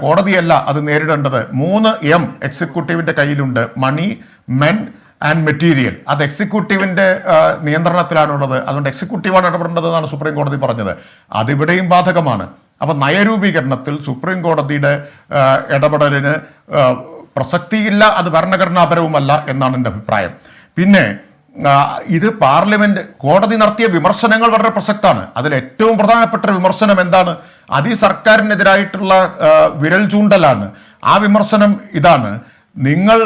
കോടതിയല്ല അത് നേരിടേണ്ടത്. 3 M എക്സിക്യൂട്ടീവിന്റെ കയ്യിലുണ്ട്: മണി, മെൻ ആൻഡ് മെറ്റീരിയൽ. അത് എക്സിക്യൂട്ടീവിന്റെ നിയന്ത്രണത്തിലാണുള്ളത്. അതുകൊണ്ട് എക്സിക്യൂട്ടീവാണ് ഇടപെടേണ്ടതെന്നാണ് സുപ്രീം കോടതി പറഞ്ഞത്. അതിവിടെയും ബാധകമാണ്. അപ്പൊ നയരൂപീകരണത്തിൽ സുപ്രീം കോടതിയുടെ ഇടപെടലിന് പ്രസക്തിയില്ല, അത് ഭരണഘടനാപരവുമല്ല എന്നാണ് എൻ്റെ അഭിപ്രായം. പിന്നെ ഇത് പാർലമെന്റ് കോടതി നടത്തിയ വിമർശനങ്ങൾ വളരെ പ്രസക്തമാണ്. അതിൽ ഏറ്റവും പ്രധാനപ്പെട്ട വിമർശനം എന്താണ്? അത് ഈ സർക്കാരിനെതിരായിട്ടുള്ള വിരൽ ചൂണ്ടലാണ്. ആ വിമർശനം ഇതാണ്: നിങ്ങൾ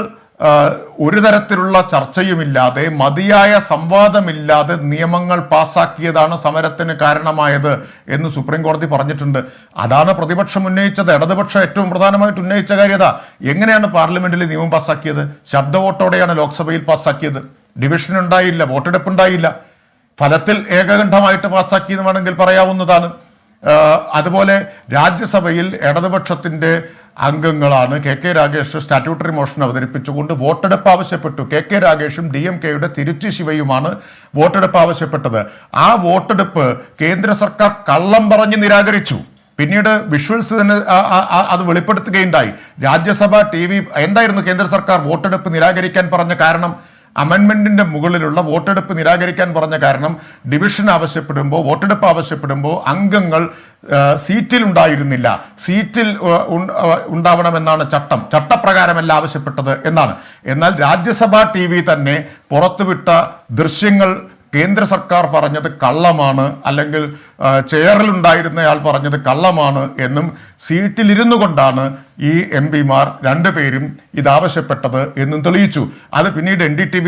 ഒരു തരത്തിലുള്ള ചർച്ചയുമില്ലാതെ, മതിയായ സംവാദമില്ലാതെ നിയമങ്ങൾ പാസാക്കിയതാണ് സമരത്തിന് കാരണമായത് എന്ന് സുപ്രീം കോടതി പറഞ്ഞിട്ടുണ്ട്. അതാണ് പ്രതിപക്ഷം ഉന്നയിച്ചത്. ഇടതുപക്ഷം ഏറ്റവും പ്രധാനമായിട്ട് ഉന്നയിച്ച കാര്യത. എങ്ങനെയാണ് പാർലമെന്റിൽ നിയമം പാസാക്കിയത്? ശബ്ദ വോട്ടോടെയാണ് ലോക്സഭയിൽ പാസാക്കിയത്. ഡിവിഷൻ ഉണ്ടായില്ല, വോട്ടെടുപ്പ് ഉണ്ടായില്ല. ഫലത്തിൽ ഏകകണ്ഠമായിട്ട് പാസാക്കിയെന്ന് വേണമെങ്കിൽ പറയാവുന്നതാണ്. അതുപോലെ രാജ്യസഭയിൽ ഇടതുപക്ഷത്തിന്റെ അംഗങ്ങളാണ് കെ രാഗേഷ് സ്റ്റാറ്റ്യൂട്ടറി മോഷൻ അവതരിപ്പിച്ചുകൊണ്ട് വോട്ടെടുപ്പ് ആവശ്യപ്പെട്ടു. കെ രാഗേഷും DMKയുടെ തിരുച്ചി ശിവയുമാണ് വോട്ടെടുപ്പ് ആവശ്യപ്പെട്ടത്. ആ വോട്ടെടുപ്പ് കേന്ദ്ര സർക്കാർ കള്ളം പറഞ്ഞ് നിരാകരിച്ചു. പിന്നീട് വിഷ്വൽസ് തന്നെ അത് വെളിപ്പെടുത്തുകയുണ്ടായി. രാജ്യസഭ TV എന്തായിരുന്നു കേന്ദ്ര സർക്കാർ വോട്ടെടുപ്പ് നിരാകരിക്കാൻ പറഞ്ഞ കാരണം? അമെൻമെന്റിന്റെ മുകളിലുള്ള വോട്ടെടുപ്പ് നിരാകരിക്കാൻ പറഞ്ഞ കാരണം ഡിവിഷൻ ആവശ്യപ്പെടുമ്പോൾ, വോട്ടെടുപ്പ് ആവശ്യപ്പെടുമ്പോൾ അംഗങ്ങൾ സീറ്റിൽ ഉണ്ടായിരുന്നില്ല. സീറ്റിൽ ഉണ്ടാവണമെന്നാണ് ചട്ടം. ചട്ടപ്രകാരമല്ല ആവശ്യപ്പെട്ടത് എന്നാണ്. എന്നാൽ രാജ്യസഭാ TV തന്നെ പുറത്തുവിട്ട ദൃശ്യങ്ങൾ കേന്ദ്ര സർക്കാർ പറഞ്ഞത് കള്ളമാണ്, അല്ലെങ്കിൽ ചെയറിലുണ്ടായിരുന്നയാൾ പറഞ്ഞത് കള്ളമാണ് എന്നും സീറ്റിലിരുന്നു കൊണ്ടാണ് ഈ MP-മാർ രണ്ടുപേരും ഇതാവശ്യപ്പെട്ടത് എന്നും തെളിയിച്ചു. അത് പിന്നീട് NDTV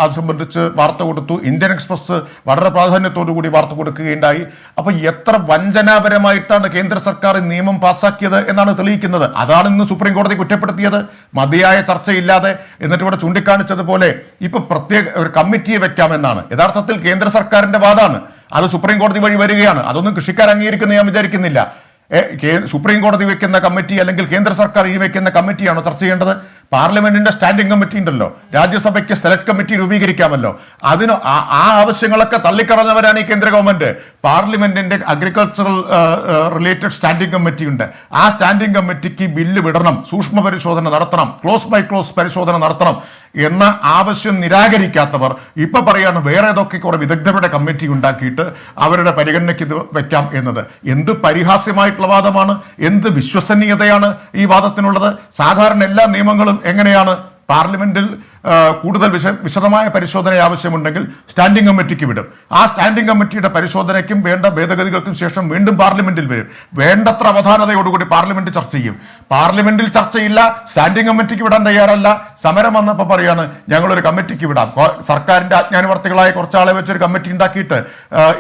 അത് സംബന്ധിച്ച് വാർത്ത കൊടുത്തു. ഇന്ത്യൻ എക്സ്പ്രസ് വളരെ പ്രാധാന്യത്തോടു കൂടി വാർത്ത കൊടുക്കുകയുണ്ടായി. അപ്പൊ എത്ര വഞ്ചനാപരമായിട്ടാണ് കേന്ദ്ര സർക്കാർ നിയമം പാസാക്കിയത് എന്നാണ് തെളിയിക്കുന്നത്. അതാണ് ഇന്ന് സുപ്രീം കോടതി കുറ്റപ്പെടുത്തിയത്, മതിയായ ചർച്ചയില്ലാതെ. എന്നിട്ട് ഇവിടെ ചൂണ്ടിക്കാണിച്ചതുപോലെ ഇപ്പൊ പ്രത്യേക ഒരു കമ്മിറ്റിയെ വെക്കാമെന്നാണ്. യഥാർത്ഥത്തിൽ കേന്ദ്ര സർക്കാരിന്റെ വാദമാണ്. അത് സുപ്രീം കോടതി വഴി വരികയാണ്. അതൊന്നും കൃഷിക്കാർ അംഗീകരിക്കുന്ന ഞാൻ വിചാരിക്കുന്നില്ല. സുപ്രീം കോടതി വെക്കുന്ന കമ്മിറ്റി അല്ലെങ്കിൽ കേന്ദ്ര സർക്കാർ ഈ വെക്കുന്ന കമ്മിറ്റിയാണോ ചർച്ച ചെയ്യേണ്ടത്? പാർലമെന്റിന്റെ സ്റ്റാൻഡിംഗ് കമ്മിറ്റി ഉണ്ടല്ലോ, രാജ്യസഭയ്ക്ക് സെലക്ട് കമ്മിറ്റി രൂപീകരിക്കാമല്ലോ. അതിന് ആ ആവശ്യങ്ങളൊക്കെ തള്ളിക്കളഞ്ഞവരാണ് ഈ കേന്ദ്ര ഗവൺമെന്റ്. പാർലമെന്റിന്റെ അഗ്രികൾച്ചറൽ റിലേറ്റഡ് സ്റ്റാൻഡിംഗ് കമ്മിറ്റി ഉണ്ട്. ആ സ്റ്റാൻഡിംഗ് കമ്മിറ്റിക്ക് ബില്ല് വിടണം, സൂക്ഷ്മ പരിശോധന നടത്തണം, ക്ലോസ് ബൈ ക്ലോസ് പരിശോധന നടത്തണം എന്ന ആവശ്യം നിരാകരിക്കാത്തവർ ഇപ്പൊ പറയാണ് വേറെ ഏതൊക്കെ കുറെ വിദഗ്ധരുടെ കമ്മിറ്റി ഉണ്ടാക്കിയിട്ട് അവരുടെ പരിഗണനയ്ക്ക് ഇത് വെക്കാം എന്നത്. എന്ത് പരിഹാസ്യമായിട്ടുള്ള വാദമാണ്, എന്ത് വിശ്വസനീയതയാണ് ഈ വാദത്തിനുള്ളത്? സാധാരണ എല്ലാ നിയമങ്ങളും എങ്ങനെയാണ്? പാർലമെന്റിൽ കൂടുതൽ വിശദമായ പരിശോധന ആവശ്യമുണ്ടെങ്കിൽ സ്റ്റാൻഡിംഗ് കമ്മിറ്റിക്ക് വിടും. ആ സ്റ്റാൻഡിംഗ് കമ്മിറ്റിയുടെ പരിശോധനയ്ക്കും വേണ്ട ഭേദഗതികൾക്കും ശേഷം വീണ്ടും പാർലമെന്റിൽ വരും. വേണ്ടത്ര അവധാനതയോടുകൂടി പാർലമെന്റ് ചർച്ച ചെയ്യും. പാർലമെന്റിൽ ചർച്ചയില്ല, സ്റ്റാൻഡിംഗ് കമ്മിറ്റിക്ക് വിടാൻ തയ്യാറല്ല. സമരം വന്നപ്പോൾ പറയാണ് ഞങ്ങളൊരു കമ്മിറ്റിക്ക് വിടാം, സർക്കാരിന്റെ അജ്ഞാനവർത്തികളായ കുറച്ചാളെ വെച്ചൊരു കമ്മിറ്റി ഉണ്ടാക്കിയിട്ട്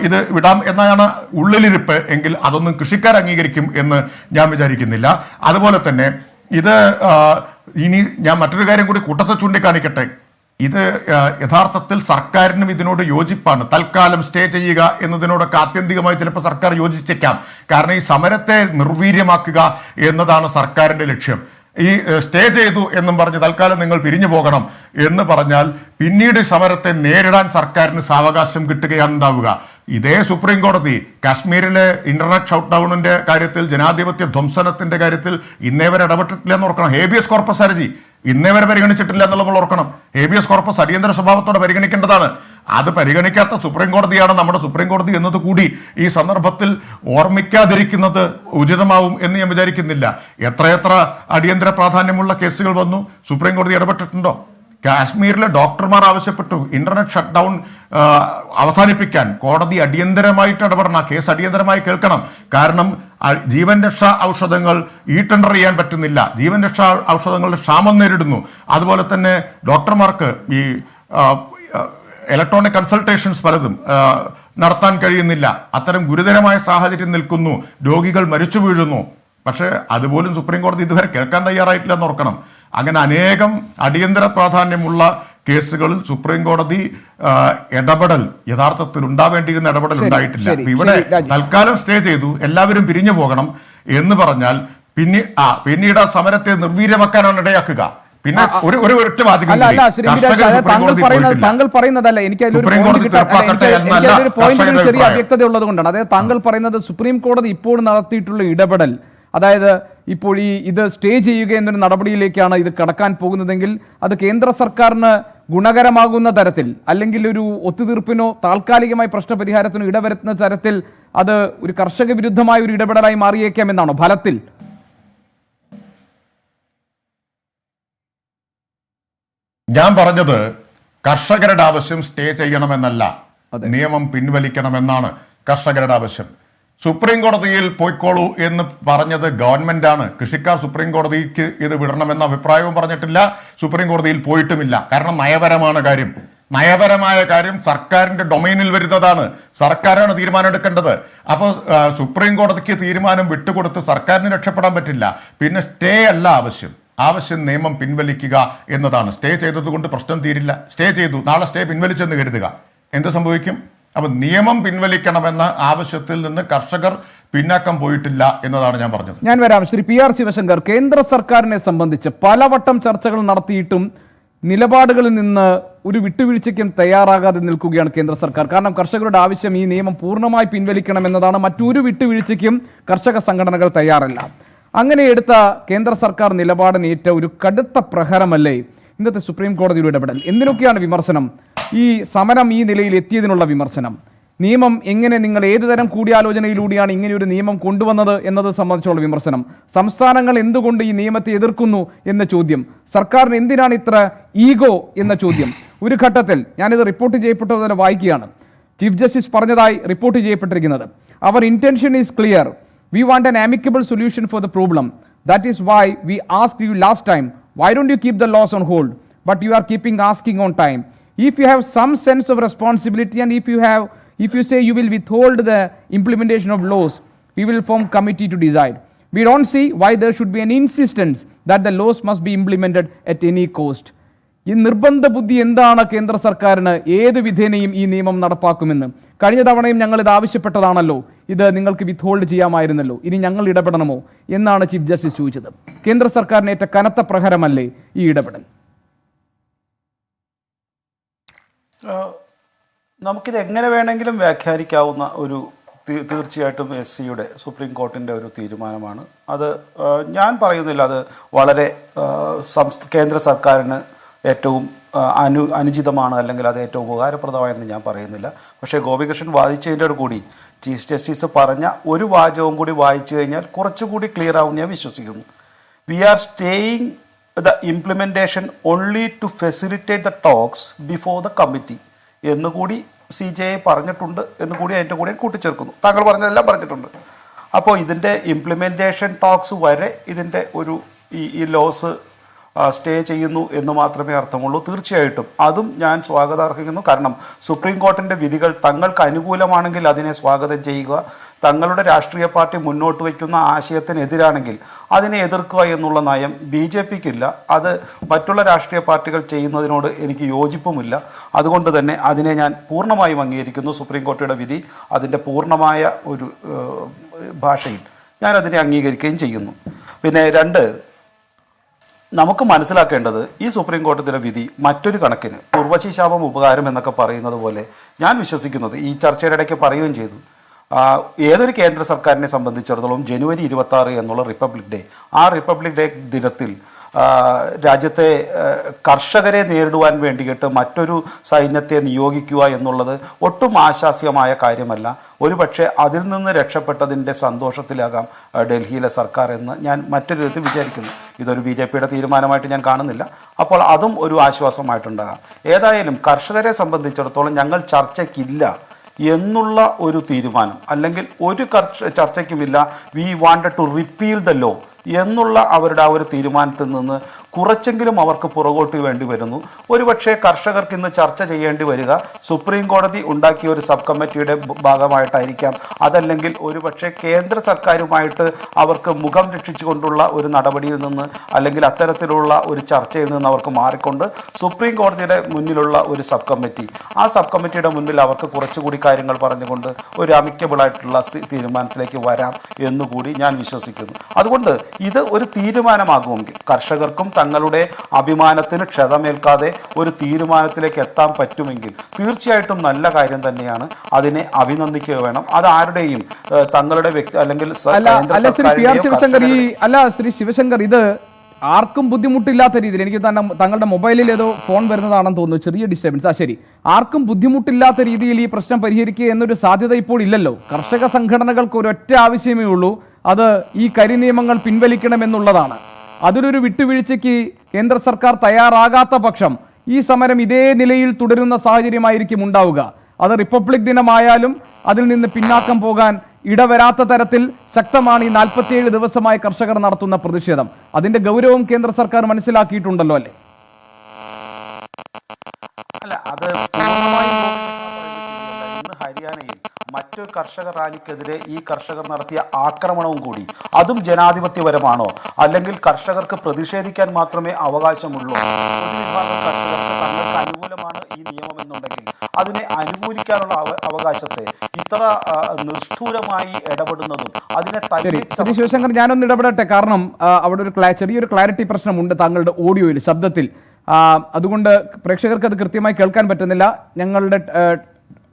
ഇത് വിടാം എന്നാണ് ഉള്ളിലിരിപ്പ് എങ്കിൽ അതൊന്നും കൃഷിക്കാർ അംഗീകരിക്കും എന്ന് ഞാൻ വിചാരിക്കുന്നില്ല. അതുപോലെ തന്നെ ഇത് ഇനി ഞാൻ മറ്റൊരു കാര്യം കൂടി കൂട്ടത്തെ ചൂണ്ടിക്കാണിക്കട്ടെ. ഇത് യഥാർത്ഥത്തിൽ സർക്കാരിനും ഇതിനോട് യോജിപ്പാണ്. തൽക്കാലം സ്റ്റേ ചെയ്യുക എന്നതിനോടൊക്കെ ആത്യന്തികമായി ചിലപ്പോൾ സർക്കാർ യോജിച്ചേക്കാം. കാരണം ഈ സമരത്തെ നിർവീര്യമാക്കുക എന്നതാണ് സർക്കാരിന്റെ ലക്ഷ്യം. ഈ സ്റ്റേ ചെയ്തു എന്നും പറഞ്ഞ് തൽക്കാലം നിങ്ങൾ പിരിഞ്ഞു പോകണം എന്ന് പറഞ്ഞാൽ പിന്നീട് സമരത്തെ നേരിടാൻ സർക്കാരിന് സാവകാശം കിട്ടുകയാണ് ഉണ്ടാവുക. ഇതേ സുപ്രീം കോടതി കാശ്മീരിലെ ഇന്റർനെറ്റ് ഷട്ട് ഡൗണിന്റെ കാര്യത്തിൽ, ജനാധിപത്യ ധ്വംസനത്തിന്റെ കാര്യത്തിൽ ഇന്നേ വരെ ഇടപെട്ടിട്ടില്ല എന്ന് ഓർക്കണം. ഹേബിയസ് കോർപ്പസ് ഹർജി ഇന്നേ വരെ പരിഗണിച്ചിട്ടില്ല എന്നുള്ളത് നമ്മൾ ഓർക്കണം. ഹേബിയസ് കോർപ്പസ് അടിയന്തര സ്വഭാവത്തോടെ പരിഗണിക്കേണ്ടതാണ്. അത് പരിഗണിക്കാത്ത സുപ്രീം കോടതിയാണ് നമ്മുടെ സുപ്രീം കോടതി എന്നത് കൂടി ഈ സന്ദർഭത്തിൽ ഓർമ്മിക്കാതിരിക്കുന്നത് ഉചിതമാവും എന്ന് ഞാൻ വിചാരിക്കുന്നില്ല. എത്രയെത്ര അടിയന്തര പ്രാധാന്യമുള്ള കേസുകൾ വന്നു, സുപ്രീം കോടതി ഇടപെട്ടിട്ടുണ്ടോ? കാശ്മീരിലെ ഡോക്ടർമാർ ആവശ്യപ്പെട്ടു ഇന്റർനെറ്റ് ഷട്ട് ഡൗൺ അവസാനിപ്പിക്കാൻ. കോടതി അടിയന്തരമായിട്ട് ഇടപെടണം, കേസ് അടിയന്തരമായി കേൾക്കണം. കാരണം ജീവൻ രക്ഷാ ഔഷധങ്ങൾ ടെൻഡർ ചെയ്യാൻ പറ്റുന്നില്ല, ജീവൻ രക്ഷാ ഔഷധങ്ങളുടെ ക്ഷാമം നേരിടുന്നു. അതുപോലെ തന്നെ ഡോക്ടർമാർക്ക് ഈ ഇലക്ട്രോണിക് കൺസൾട്ടേഷൻസ് പലതും നടത്താൻ കഴിയുന്നില്ല. അത്തരം ഗുരുതരമായ സാഹചര്യം നിൽക്കുന്നു, രോഗികൾ മരിച്ചു വീഴുന്നു. പക്ഷേ അതുപോലും സുപ്രീം കോടതി ഇതുവരെ കേൾക്കാൻ തയ്യാറായിട്ടില്ല എന്ന് ഓർക്കണം. അങ്ങനെ അനേകം അടിയന്തര പ്രാധാന്യമുള്ള കേസുകളിൽ സുപ്രീം കോടതി ഇടപെടൽ യഥാർത്ഥത്തിൽ ഉണ്ടാവേണ്ടിയിരുന്ന ഇടപെടൽ ഉണ്ടായിട്ടില്ല. ഇവിടെ തൽക്കാലം സ്റ്റേ ചെയ്തു, എല്ലാവരും പിരിഞ്ഞു പോകണം എന്ന് പറഞ്ഞാൽ പിന്നീട് ആ സമരത്തെ നിർവീര്യമാക്കാനാണ് ഇടയാക്കുക. പിന്നെ ഒറ്റ വാദിക്കും താങ്കൾ പറയുന്നതല്ല, എനിക്ക് ചെറിയ അവ്യക്തത ഉള്ളത് കൊണ്ടാണ്. അതായത് താങ്കൾ പറയുന്നത് സുപ്രീം കോടതി ഇപ്പോൾ നടത്തിയിട്ടുള്ള ഇടപെടൽ, അതായത് ഇപ്പോൾ ഇത് സ്റ്റേ ചെയ്യുക എന്നൊരു നടപടിയിലേക്കാണ് ഇത് കടക്കാൻ പോകുന്നതെങ്കിൽ അത് കേന്ദ്ര സർക്കാരിന് ഗുണകരമാകുന്ന തരത്തിൽ, അല്ലെങ്കിൽ ഒരു ഒത്തുതീർപ്പിനോ താൽക്കാലികമായി പ്രശ്നപരിഹാരത്തിനോ ഇടവരുത്തുന്ന തരത്തിൽ അത് ഒരു കർഷക വിരുദ്ധമായ ഒരു ഇടപെടലായി മാറിയേക്കാം എന്നാണോ ഫലത്തിൽ? ഞാൻ പറഞ്ഞത് കർഷകരുടെ ആവശ്യം സ്റ്റേ ചെയ്യണമെന്നല്ല, നിയമം പിൻവലിക്കണമെന്നാണ് കർഷകരുടെ ആവശ്യം. സുപ്രീം കോടതിയിൽ പോയിക്കോളൂ എന്ന് പറഞ്ഞത് ഗവൺമെന്റാണ്. കൃഷിക്കാർ സുപ്രീം കോടതിക്ക് ഇത് വിടണമെന്ന അഭിപ്രായവും പറഞ്ഞിട്ടില്ല, സുപ്രീം കോടതിയിൽ പോയിട്ടുമില്ല. കാരണം നയപരമാണ് കാര്യം. നയപരമായ കാര്യം സർക്കാരിന്റെ ഡൊമൈനിൽ വരുന്നതാണ്, സർക്കാരാണ് തീരുമാനം എടുക്കേണ്ടത്. അപ്പോൾ സുപ്രീം കോടതിക്ക് തീരുമാനം വിട്ടുകൊടുത്ത് സർക്കാരിന് രക്ഷപ്പെടാൻ പറ്റില്ല. പിന്നെ സ്റ്റേ അല്ല ആവശ്യം നിയമം പിൻവലിക്കുക എന്നതാണ്. സ്റ്റേ ചെയ്തതുകൊണ്ട് പ്രശ്നം തീരില്ല. സ്റ്റേ ചെയ്തു, നാളെ സ്റ്റേ പിൻവലിച്ചെന്ന് കരുതുക, എന്ത് സംഭവിക്കും? അപ്പൊ നിയമം പിൻവലിക്കണമെന്ന ആവശ്യത്തിൽ നിന്ന് കർഷകർ പിന്നാക്കം പോയിട്ടില്ല എന്നതാണ് ഞാൻ പറഞ്ഞത്. ഞാൻ വരാം. ശ്രീ PR ശിവശങ്കർ, കേന്ദ്ര സർക്കാരിനെ സംബന്ധിച്ച് പലവട്ടം ചർച്ചകൾ നടത്തിയിട്ടും നിലപാടുകളിൽ നിന്ന് ഒരു വിട്ടുവീഴ്ചയ്ക്കും തയ്യാറാകാതെ നിൽക്കുകയാണ് കേന്ദ്ര സർക്കാർ. കാരണം കർഷകരുടെ ആവശ്യം ഈ നിയമം പൂർണ്ണമായി പിൻവലിക്കണം എന്നതാണ്. മറ്റൊരു വിട്ടുവീഴ്ചയ്ക്കും കർഷക സംഘടനകൾ തയ്യാറല്ല. അങ്ങനെ എടുത്ത കേന്ദ്ര സർക്കാർ നിലപാടിനേറ്റ ഒരു കടുത്ത പ്രഹരമല്ലേ ഇന്നത്തെ സുപ്രീം കോടതിയുടെ ഇടപെടൽ? എന്തിനൊക്കെയാണ് വിമർശനം? ഈ സമരം ഈ നിലയിൽ എത്തിയതിനുള്ള വിമർശനം, നിയമം എങ്ങനെ, നിങ്ങൾ ഏതുതരം കൂടിയാലോചനയിലൂടെയാണ് ഇങ്ങനെയൊരു നിയമം കൊണ്ടുവന്നത് എന്നത് സംബന്ധിച്ചുള്ള വിമർശനം, സംസ്ഥാനങ്ങൾ എന്തുകൊണ്ട് ഈ നിയമത്തെ എതിർക്കുന്നു എന്ന ചോദ്യം, സർക്കാരിന് എന്തിനാണ് ഇത്ര ഈഗോ എന്ന ചോദ്യം. ഒരു ഘട്ടത്തിൽ ഞാനിത് റിപ്പോർട്ട് ചെയ്യപ്പെട്ടതുപോലെ വായിക്കുകയാണ്. ചീഫ് ജസ്റ്റിസ് പറഞ്ഞതായി റിപ്പോർട്ട് ചെയ്യപ്പെട്ടിരിക്കുന്നത്, അവർ intention is clear, we want an amicable solution for the problem. That is why we asked you last time, why don't you keep the laws on hold? But you are keeping asking on time. If you have some sense of responsibility, and if you say you will withhold the implementation of laws, we will form committee to decide. We don't see why there should be an insistence that the laws must be implemented at any cost. ഈ നിർബന്ധ ബുദ്ധി എന്താണ് കേന്ദ്ര സർക്കാരിന്? ഏത് വിധേനയും ഈ നിയമം നടപ്പാക്കുമെന്ന് കഴിഞ്ഞ തവണയും ഞങ്ങൾ ഇത് ആവശ്യപ്പെട്ടതാണല്ലോ, ഇത് നിങ്ങൾക്ക് വിത്ത്ഹോൾഡ് ചെയ്യാമായിരുന്നല്ലോ, ഇനി ഞങ്ങൾ ഇടപെടണമോ എന്നാണ് ചീഫ് ജസ്റ്റിസ് ചോദിച്ചത്. കേന്ദ്ര സർക്കാരിന് ഏറ്റ കനത്ത പ്രഹരമല്ലേ ഈ ഇടപെടൽ? നമുക്കിത് എങ്ങനെ വേണമെങ്കിലും വ്യാഖ്യാനിക്കാവുന്ന ഒരു തീർച്ചയായിട്ടും SCയുടെ സുപ്രീം കോർട്ടിൻ്റെ ഒരു തീരുമാനമാണ് അത്. ഞാൻ പറയുന്നില്ല അത് വളരെ കേന്ദ്ര സർക്കാരിന് ഏറ്റവും അനുചിതമാണ് അല്ലെങ്കിൽ അത് ഏറ്റവും ഉപകാരപ്രദമായെന്ന് ഞാൻ പറയുന്നില്ല. പക്ഷേ ഗോപികൃഷ്ണൻ വാദിച്ചതിൻ്റെ കൂടി ചീഫ് ജസ്റ്റിസ് പറഞ്ഞ ഒരു വാചകവും കൂടി വായിച്ചു കഴിഞ്ഞാൽ കുറച്ചുകൂടി ക്ലിയർ ആവും ഞാൻ വിശ്വസിക്കുന്നു. We are staying the implementation only to facilitate the talks before the committee എന്നുകൂടി CJI പറഞ്ഞിട്ടുണ്ട് എന്നുകൂടി അതിൻ്റെ കൂടെ കൂട്ടിച്ചേർക്കുന്നു. താങ്കൾ പറഞ്ഞതെല്ലാം പറഞ്ഞിട്ടുണ്ട്. അപ്പോൾ ഇതിൻ്റെ ഇംപ്ലിമെൻറ്റേഷൻ ടോക്സ് വരെ ഇതിൻ്റെ ഒരു ഈ ലോസ് സ്റ്റേ ചെയ്യുന്നു എന്ന് മാത്രമേ അർത്ഥമുള്ളൂ. തീർച്ചയായിട്ടും അതും ഞാൻ സ്വാഗതാർഹിക്കുന്നു. കാരണം സുപ്രീം കോർട്ടിൻ്റെ വിധികൾ തങ്ങൾക്ക് അനുകൂലമാണെങ്കിൽ അതിനെ സ്വാഗതം ചെയ്യുക, തങ്ങളുടെ രാഷ്ട്രീയ പാർട്ടി മുന്നോട്ട് വയ്ക്കുന്ന ആശയത്തിനെതിരാണെങ്കിൽ അതിനെ എതിർക്കുക എന്നുള്ള നയം BJPക്കില്ല. അത് മറ്റുള്ള രാഷ്ട്രീയ പാർട്ടികൾ ചെയ്യുന്നതിനോട് എനിക്ക് യോജിപ്പുമില്ല. അതുകൊണ്ട് തന്നെ അതിനെ ഞാൻ പൂർണ്ണമായും അംഗീകരിക്കുന്നു. സുപ്രീം കോടതിയുടെ വിധി അതിൻ്റെ പൂർണ്ണമായ ഒരു ഭാഷയിൽ ഞാൻ അതിനെ അംഗീകരിക്കുകയും ചെയ്യുന്നു. പിന്നെ രണ്ട്, നമുക്ക് മനസ്സിലാക്കേണ്ടത് ഈ സുപ്രീം കോടതിയുടെ വിധി മറ്റൊരു കണക്കിന് ഉർവശി ശാപം ഉപകാരം എന്നൊക്കെ പറയുന്നത് പോലെ ഞാൻ വിശ്വസിക്കുന്നത് ഈ ചർച്ചയുടെ ഇടയ്ക്ക് പറയുകയും ചെയ്തു. ഏതൊരു കേന്ദ്ര സർക്കാരിനെ സംബന്ധിച്ചിടത്തോളം ജനുവരി 26 എന്നുള്ള റിപ്പബ്ലിക് ഡേ, ആ റിപ്പബ്ലിക് ഡേ ദിനത്തിൽ രാജ്യത്തെ കർഷകരെ നേരിടുവാൻ വേണ്ടിയിട്ട് മറ്റൊരു സൈന്യത്തെ നിയോഗിക്കുക എന്നുള്ളത് ഒട്ടും ആശാസ്യമായ കാര്യമല്ല. ഒരുപക്ഷെ അതിൽ നിന്ന് രക്ഷപ്പെട്ടതിൻ്റെ സന്തോഷത്തിലാകാം ഡൽഹിയിലെ സർക്കാർ എന്ന് ഞാൻ മറ്റൊരു വിധത്തിൽ വിചാരിക്കുന്നു. ഇതൊരു BJP തീരുമാനമായിട്ട് ഞാൻ കാണുന്നില്ല. അപ്പോൾ അതും ഒരു ആശ്വാസമായിട്ടുണ്ടാകാം. ഏതായാലും കർഷകരെ സംബന്ധിച്ചിടത്തോളം ഞങ്ങൾ ചർച്ചയ്ക്കില്ല എന്നുള്ള ഒരു തീരുമാനം, അല്ലെങ്കിൽ ഒരു ചർച്ചയ്ക്കുമില്ല we wanted to repeal the law എന്നുള്ള അവരുടെ ആ ഒരു തീരുമാനത്തിൽ നിന്ന് കുറച്ചെങ്കിലും അവർക്ക് പുറകോട്ട് വേണ്ടി വരുന്നു. ഒരുപക്ഷെ കർഷകർക്ക് ഇന്ന് ചർച്ച ചെയ്യേണ്ടി വരിക സുപ്രീം കോടതി ഉണ്ടാക്കിയ ഒരു സബ് കമ്മിറ്റിയുടെ ഭാഗമായിട്ടായിരിക്കാം. അതല്ലെങ്കിൽ ഒരുപക്ഷെ കേന്ദ്ര സർക്കാരുമായിട്ട് അവർക്ക് മുഖം രക്ഷിച്ചുകൊണ്ടുള്ള ഒരു നടപടിയിൽ നിന്ന്, അല്ലെങ്കിൽ അത്തരത്തിലുള്ള ഒരു ചർച്ചയിൽ നിന്ന് അവർക്ക് മാറിക്കൊണ്ട് സുപ്രീം കോടതിയുടെ മുന്നിലുള്ള ഒരു സബ് കമ്മിറ്റി, ആ സബ് കമ്മിറ്റിയുടെ മുന്നിൽ അവർക്ക് കുറച്ചുകൂടി കാര്യങ്ങൾ പറഞ്ഞുകൊണ്ട് ഒരു അമിക്കബിളായിട്ടുള്ള തീരുമാനത്തിലേക്ക് വരാം എന്നുകൂടി ഞാൻ വിശ്വസിക്കുന്നു. അതുകൊണ്ട് ഇത് ഒരു തീരുമാനമാകുമെങ്കിൽ കർഷകർക്കും തങ്ങളുടെ അഭിമാനത്തിന് ക്ഷതമേൽക്കാതെ ഒരു തീരുമാനത്തിലേക്ക് എത്താൻ പറ്റുമെങ്കിൽ തീർച്ചയായിട്ടും നല്ല കാര്യം തന്നെയാണ്. അതിനെ അഭിനന്ദിക്കുക വേണം. അത് ആരുടെയും തങ്ങളുടെ വ്യക്തി അല്ലെങ്കിൽ ശ്രീ ശിവശങ്കർ, ഇത് ആർക്കും ബുദ്ധിമുട്ടില്ലാത്ത രീതിയിൽ, എനിക്ക് തങ്ങളുടെ മൊബൈലിൽ ഏതോ ഫോൺ വരുന്നതാണെന്ന് തോന്നുന്നു, ചെറിയ ഡിസ്റ്റർബൻസ്. ശരി, ആർക്കും ബുദ്ധിമുട്ടില്ലാത്ത രീതിയിൽ ഈ പ്രശ്നം പരിഹരിക്കുക എന്നൊരു സാധ്യത ഇപ്പോൾ ഇല്ലല്ലോ. കർഷക സംഘടനകൾക്ക് ഒരൊറ്റ ആവശ്യമേ ഉള്ളൂ, അത് ഈ കരിനിയമങ്ങൾ പിൻവലിക്കണമെന്നുള്ളതാണ്. അതിലൊരു വിട്ടുവീഴ്ചയ്ക്ക് കേന്ദ്ര സർക്കാർ തയ്യാറാകാത്ത പക്ഷം ഈ സമരം ഇതേ നിലയിൽ തുടരുന്ന സാഹചര്യമായിരിക്കും ഉണ്ടാവുക. അത് റിപ്പബ്ലിക് ദിനമായാലും അതിൽ നിന്ന് പിന്നാക്കം പോകാൻ ഇടവരാത്ത തരത്തിൽ ശക്തമാണ് ഈ 47 ദിവസമായി കർഷകർ നടത്തുന്ന പ്രതിഷേധം. അതിന്റെ ഗൗരവം കേന്ദ്ര സർക്കാർ മനസ്സിലാക്കിയിട്ടുണ്ടല്ലോ അല്ലേ? അല്ല, അത് പൂർണ്ണമായും ഇന്ന് ഹരിയാനയിൽ മറ്റു കർഷക റാലിക്കെതിരെ ഈ കർഷകർ നടത്തിയ ആക്രമണവും കൂടി, അതും ജനാധിപത്യപരമാണോ? അല്ലെങ്കിൽ കർഷകർക്ക് പ്രതിഷേധിക്കാൻ മാത്രമേ അവകാശമുള്ളൂ? ഒരു വിഭാഗം കർഷകർക്ക് തങ്ങൾക്ക് അനുകൂലമാണ് ഈ നിയമം എന്നുണ്ടെങ്കിൽ അതിനെ അനുകൂലിക്കാനുള്ള അവകാശത്തെ ഇത്ര നിഷ്ഠൂരമായി ഇടപെടുന്നതും അതിനെ ശ്രീ ശിവശങ്കർ, ഞാനൊന്ന് ഇടപെടട്ടെ. കാരണം അവിടെ ഒരു ചെറിയൊരു ക്ലാരിറ്റി പ്രശ്നമുണ്ട് താങ്കളുടെ ഓഡിയോയിൽ, ശബ്ദത്തിൽ. അതുകൊണ്ട് പ്രേക്ഷകർക്ക് അത് കൃത്യമായി കേൾക്കാൻ പറ്റുന്നില്ല. ഞങ്ങളുടെ